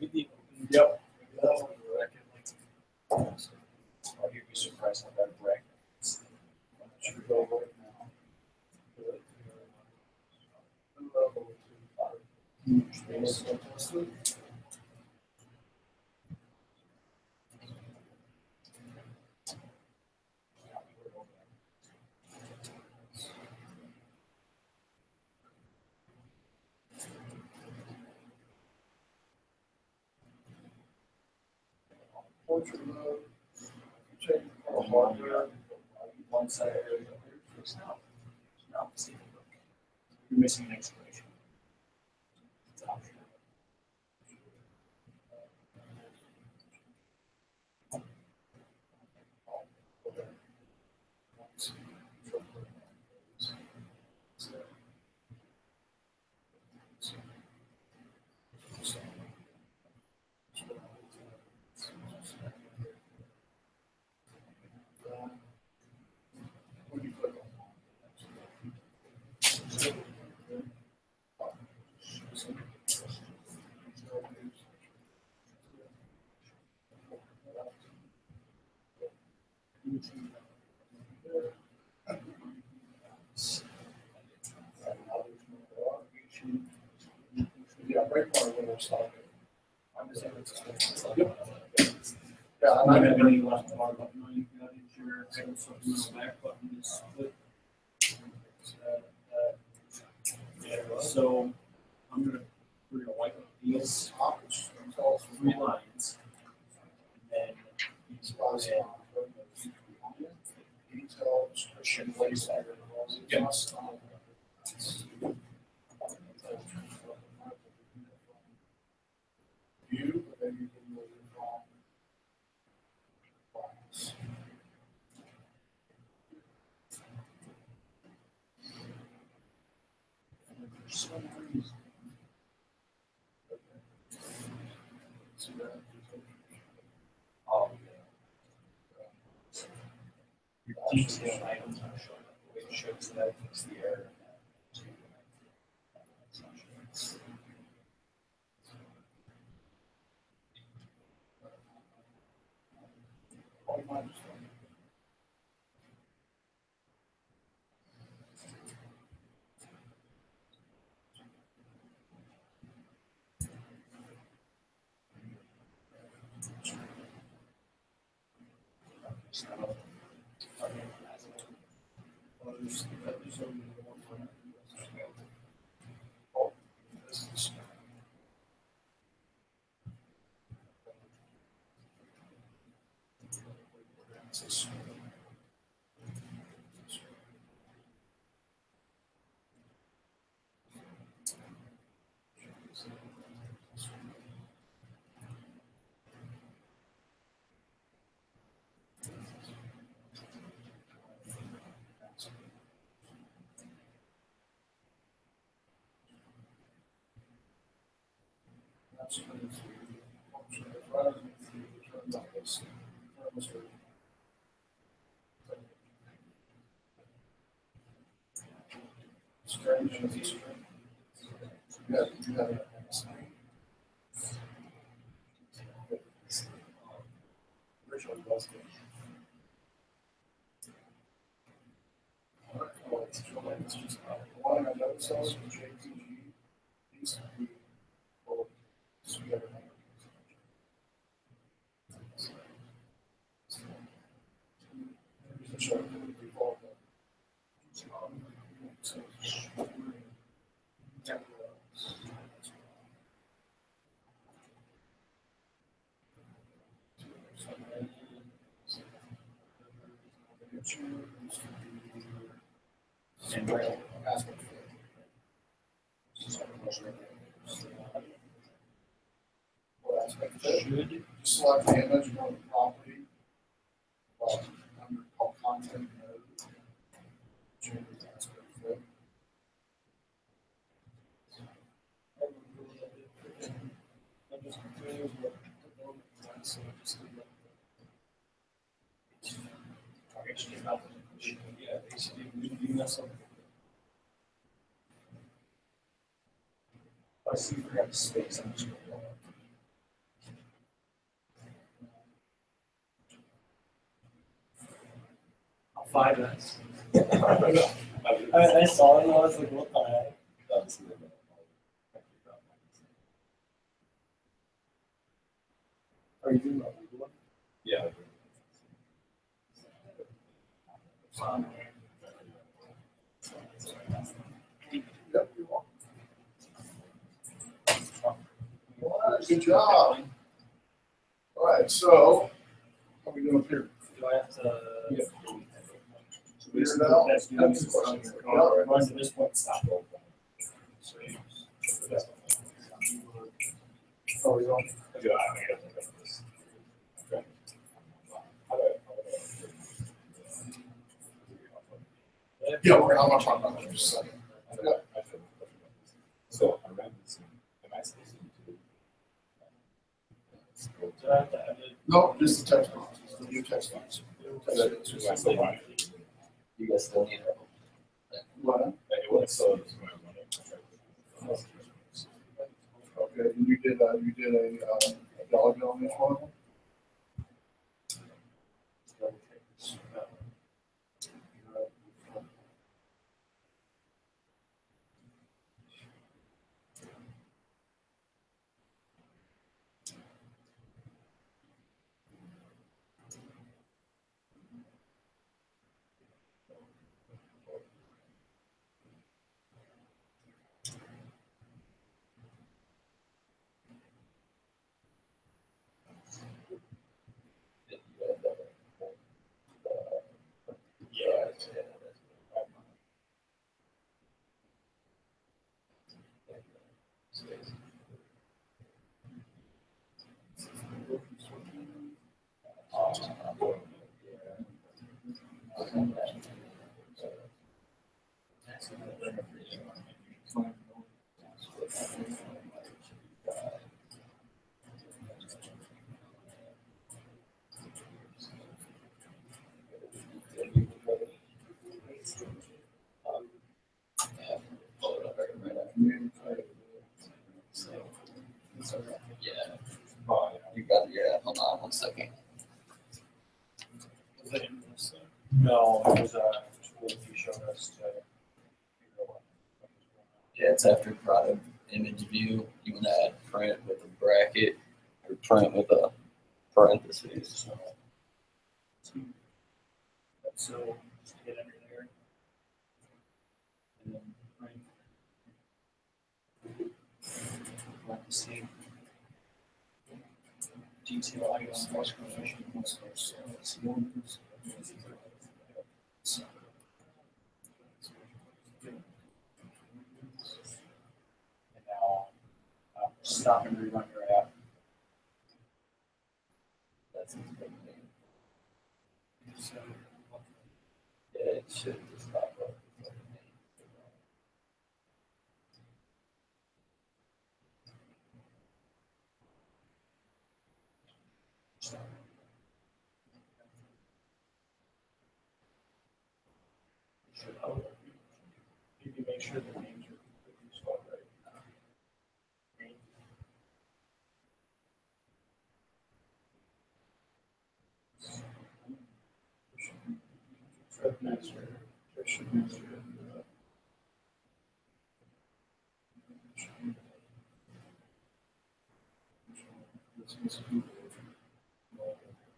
maybe the Yep. maybe that's what the record like. I'll be surprised how that record. Should go right now. Portrait mode. Check the hardware. One side of the other. Now, see, you're missing an explanation. It's optional. When you click on yeah, breakpoint when we're stopping. I'm just saying it's yeah, I I'm might not have gonna any left bar button on you got in your something on the back button is split. Yeah, so we're gonna wipe up these three lines. And then these bars in. details, Christian place. Yes. You, but then you can move it from class. See that? Your detailed items are showing up the way it shows that fix the error. That's when it's function. It's rather than the return like this. Strange and it's strange. Yeah, you have it. Originally was good. Oh, it's just one I noticed was JTG. These to be well, so you have a number. And should Select the image from the property. Under called content node. I'm just confused what the moment was, so I just did like HTML. Yeah, HTML, you mess up. I see you forgot the space. I'm just going to 5 minutes. I saw it and I was like, what the heck? Are you doing that? Yeah. Yep, you're welcome. Good job. All right, so how are we doing up here? Do I have to? Yeah. Figure it out. That's doing this one. Run to this point, stop. So, Oh, we on? Yeah, I gotta think of this. Okay. Yeah, I'm gonna talk about that in just a second. So I ran this. Am I supposed to do I have to edit? No, just the text box, the new text box. You guys still need it. What? It was so. Okay, and you did a delegate on each one? Yeah. Yeah. You got it. Yeah. Hold on 1 second. Was it in this? No, it was tool you showed us to figure out what. Yeah, it's after product image view. You want to add print with a bracket or print with a parentheses. So just hit enter there. And then right. Like the same detail items, exclamation points, cylinders. And now stop and rerun your app. That's the thing. So, Yeah, it should just pop up. you can make sure the names are completely spelled right.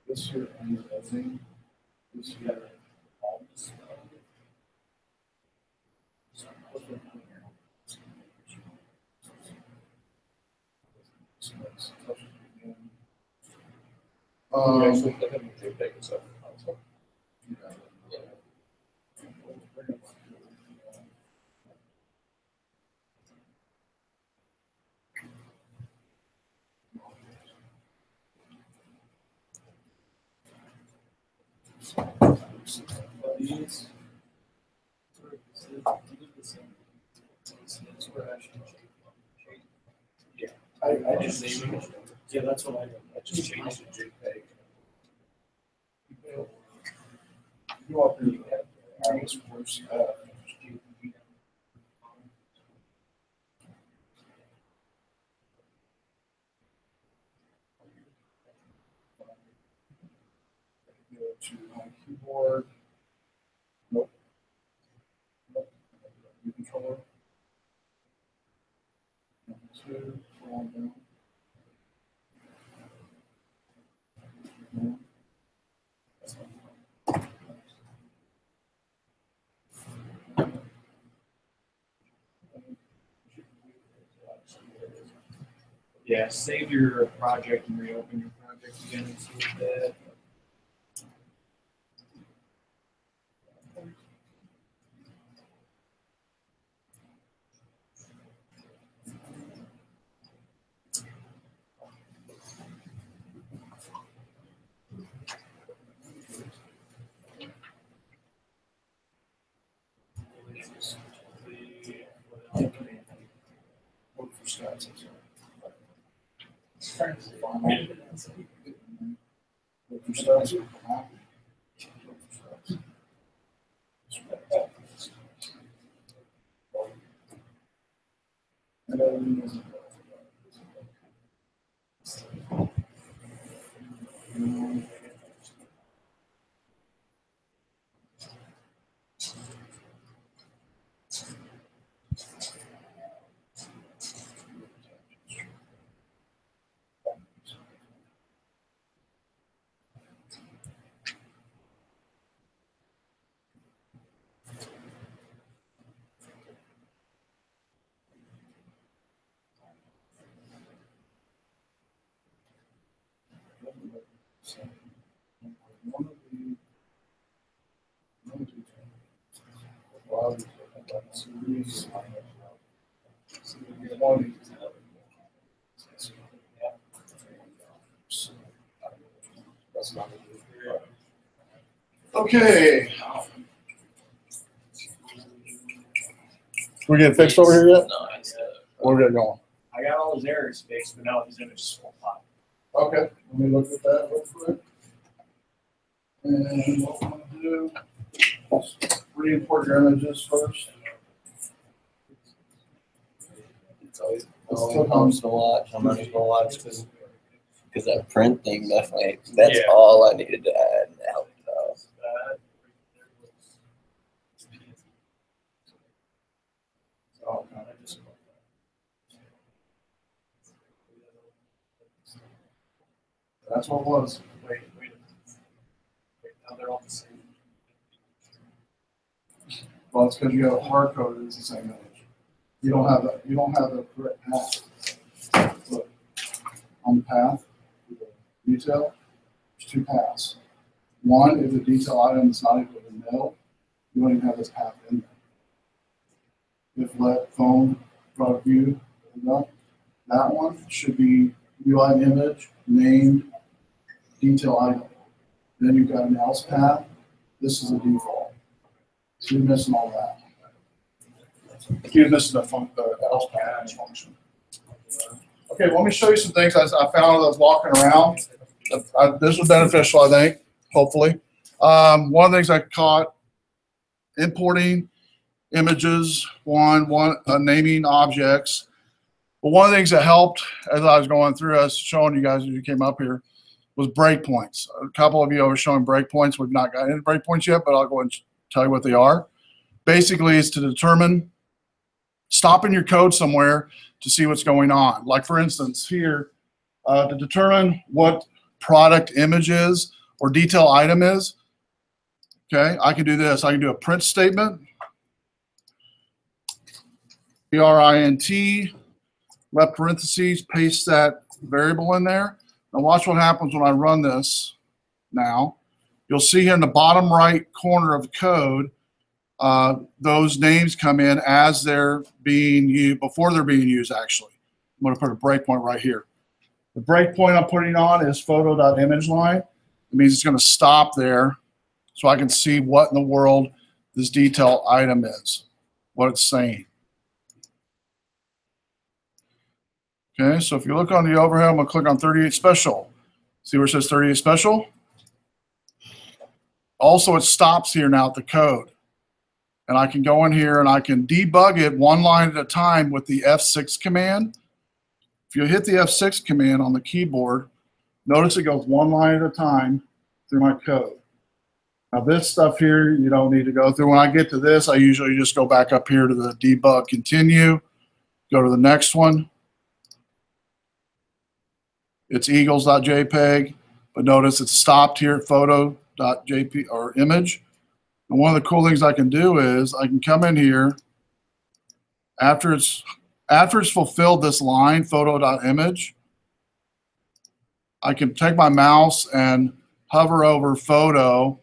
This here, I'm using, this here. Actually, let him take this up. These Yeah, I just changed. Yeah, that's what I did. I just changed it to JPEG. You up here, Alice, first, go to my keyboard. Nope. Nope. View controller. Number 2, scroll down. No. Yeah, save your project and reopen your project again and see what that. Look for stats. Look for stats. And everything is okay. We get fixed over here yet? No, it's, Where we got going? I got all those errors fixed, but now these images will pop. Okay, let me look at that real quick. And what I'm gonna do is re-import your images first. it's always helps to watch. I'm not gonna watch because that print thing definitely. That's Yeah. all I needed to add. And it helped out. Oh, God, I just- That's what it was. Wait. Now they're all the same. Well, it's because you have a hard code, it's the same image. You don't have the correct path. Look, on the path, detail, there's 2 paths. One, if the detail item is not equal to nil, you don't even have this path in there. If let phone product view, that one should be UI image, name, detail item. Then you've got an else path. This is a default. So you're missing all that. You're missing the else path function. Okay, let me show you some things I found as I was walking around. This was beneficial, I think, hopefully. One of the things I caught, importing images, naming objects. But one of the things that helped as I was going through, I was showing you guys as you came up here, was breakpoints. A couple of you are showing breakpoints. We've not got any breakpoints yet, but I'll go and tell you what they are. Basically, it's to determine, stopping your code somewhere to see what's going on. Like for instance, here, to determine what product image is or detail item is, okay, I can do this. I can do a print statement, print, left parentheses, paste that variable in there. Now watch what happens when I run this now. You'll see here in the bottom right corner of the code, those names come in as they're being used, before they're being used actually. I'm going to put a breakpoint right here. The breakpoint I'm putting on is photo.imageLine. It means it's going to stop there so I can see what in the world this detail item is, what it's saying. Okay, so if you look on the overhead, I'm going to click on 38 Special. See where it says 38 Special? Also, it stops here now at the code. And I can go in here and I can debug it one line at a time with the F6 command. If you hit the F6 command on the keyboard, notice it goes one line at a time through my code. Now this stuff here, you don't need to go through. When I get to this, I usually just go back up here to the debug continue, go to the next one. It's eagles.jpg, but notice it's stopped here at photo.jpg or image. And one of the cool things I can do is I can come in here after it's fulfilled this line, photo.image. I can take my mouse and hover over photo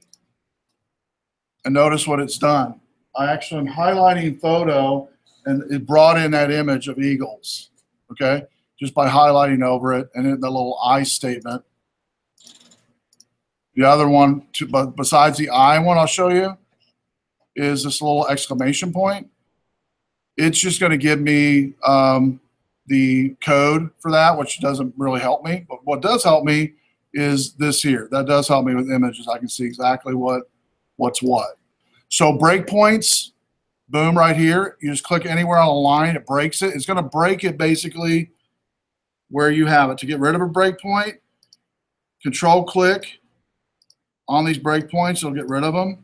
and notice what it's done. I actually am highlighting photo and it brought in that image of eagles, okay? Just by highlighting over it and then the little I statement. The other one, but besides the I one I'll show you, is this little exclamation point. It's just going to give me the code for that, which doesn't really help me. But what does help me is this here. That does help me with images. I can see exactly what's what. So breakpoints, boom, right here. You just click anywhere on a line, it breaks it. It's going to break it basically where you have it. To get rid of a breakpoint, control click on these breakpoints, it'll get rid of them.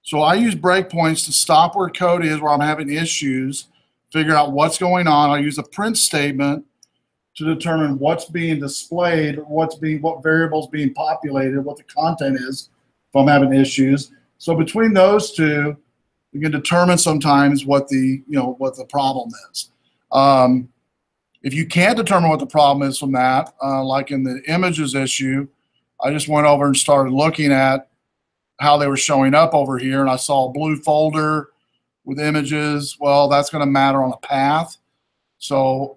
So I use breakpoints to stop where code is where I'm having issues, figure out what's going on. I use a print statement to determine what's being displayed, what variables being populated, what the content is if I'm having issues. So between those two, we can determine sometimes what the problem is. If you can't determine what the problem is from that, like in the images issue, I just went over and started looking at how they were showing up over here, and I saw a blue folder with images. Well, that's going to matter on a path, so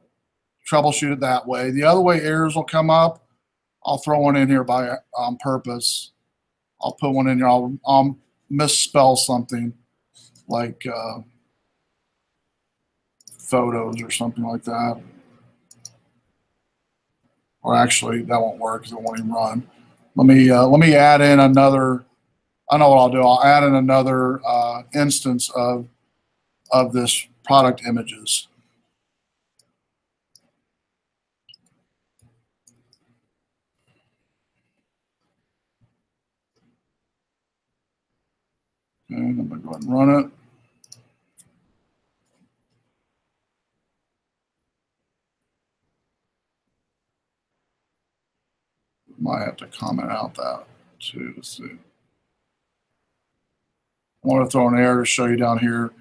troubleshoot it that way. The other way errors will come up, I'll throw one in here on purpose. I'll put one in here. I'll misspell something like photos or something like that. Or actually, that won't work because it won't even run. Let me add in another. I know what I'll do. I'll add in another instance of this product images. Okay, I'm going to go ahead and run it. Might have to comment out that too to see. I want to throw an error to show you down here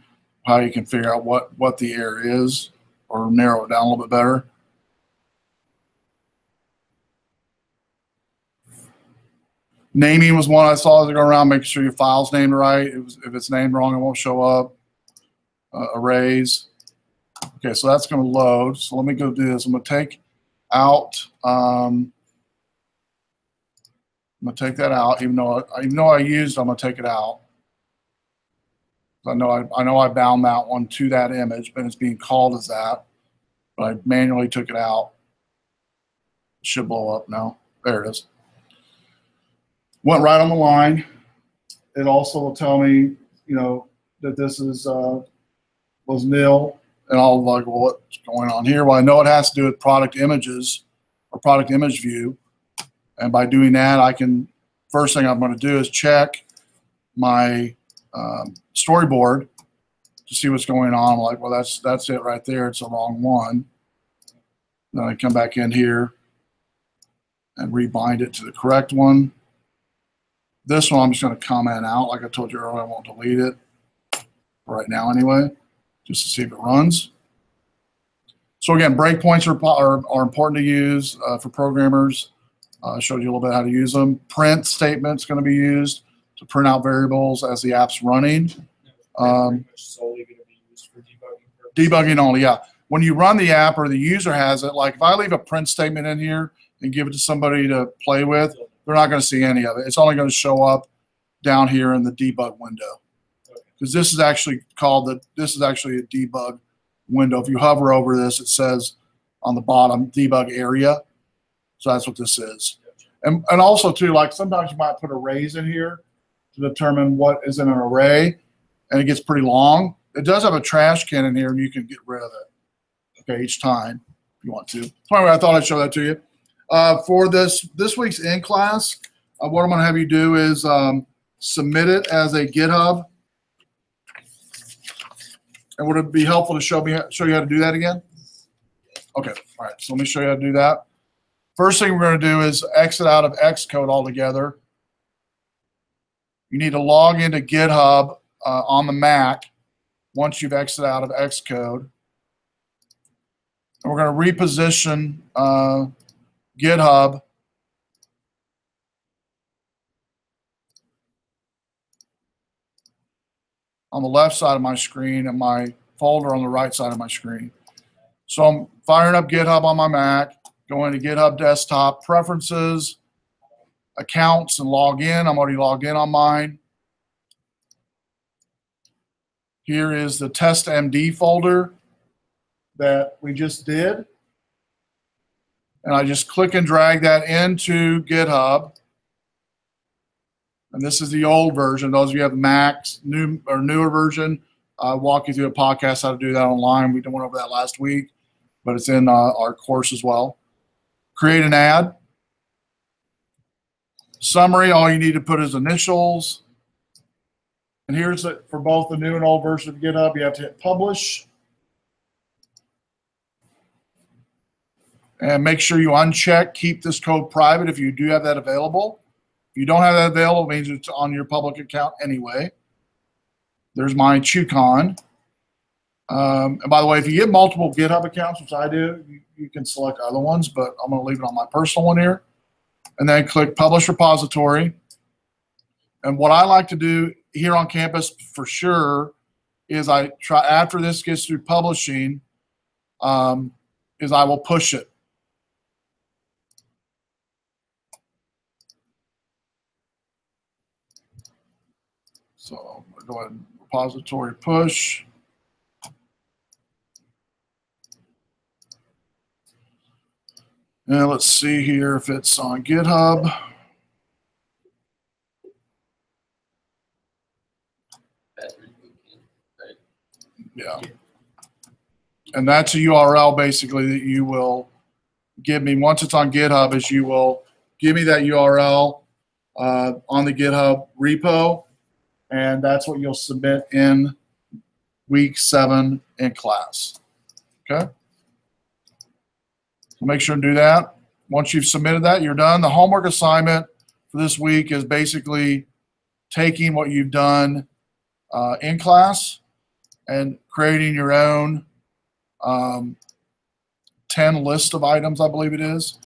how you can figure out what the error is or narrow it down a little bit better. Naming was one I saw as I go around, making sure your file's named right. If it's named wrong, it won't show up. Arrays. Okay, so that's going to load. So let me go do this. I'm going to take out. I'm going to take that out, even though I used it, I'm going to take it out. I know I bound that one to that image, but it's being called as that. But I manually took it out. It should blow up now. There it is. Went right on the line. It also will tell me, that this is was nil, and I'll like, well, what's going on here? Well, I know it has to do with product images or product image view. And by doing that, first thing I'm going to do is check my storyboard to see what's going on. I'm like, well, that's it right there. It's the wrong one. Then I come back in here and rebind it to the correct one. This one I'm just going to comment out. Like I told you earlier, I won't delete it right now anyway, just to see if it runs. So again, breakpoints are important to use for programmers. I showed you a little bit how to use them. Print statement's going to be used to print out variables as the app's running. Solely going to be used for debugging purposes. Debugging only, yeah. When you run the app or the user has it, like if I leave a print statement in here and give it to somebody to play with, they're not going to see any of it. It's only going to show up down here in the debug window. Because this is actually a debug window. If you hover over this, it says on the bottom, debug area. So that's what this is. And also too, like sometimes you might put arrays in here to determine what is in an array, and it gets pretty long. It does have a trash can in here, and you can get rid of it, okay, each time if you want to. So anyway, I thought I'd show that to you. For this week's in class, what I'm going to have you do is submit it as a GitHub. And would it be helpful to show you how to do that again? Okay, all right, so let me show you how to do that. First thing we're going to do is exit out of Xcode altogether. You need to log into GitHub on the Mac once you've exited out of Xcode. And we're going to reposition GitHub on the left side of my screen and my folder on the right side of my screen. So I'm firing up GitHub on my Mac, going to GitHub Desktop, Preferences, Accounts, and Log In. I'm already logged in on mine. Here is the TestMD folder that we just did. And I just click and drag that into GitHub. And this is the old version. Those of you who have Macs, new or newer version, I'll walk you through a podcast how to do that online. We went over that last week, but it's in our course as well. Create an ad. Summary, all you need to put is initials. And here's it for both the new and old version of GitHub. You have to hit publish. And make sure you uncheck keep this code private if you do have that available. If you don't have that available, it means it's on your public account anyway. There's my ChewCon. And by the way, if you get multiple GitHub accounts, which I do, you can select other ones, but I'm going to leave it on my personal one here. And then click Publish Repository. And what I like to do here on campus for sure is I try, after this gets through publishing, is I will push it. So I'm going to go ahead and repository push. And let's see here if it's on GitHub. Yeah. And that's a URL basically that you will give me. Once it's on GitHub, is you will give me that URL on the GitHub repo, and that's what you'll submit in week 7 in class. Okay? So make sure to do that. Once you've submitted that, you're done. The homework assignment for this week is basically taking what you've done in class and creating your own 10 list of items, I believe it is.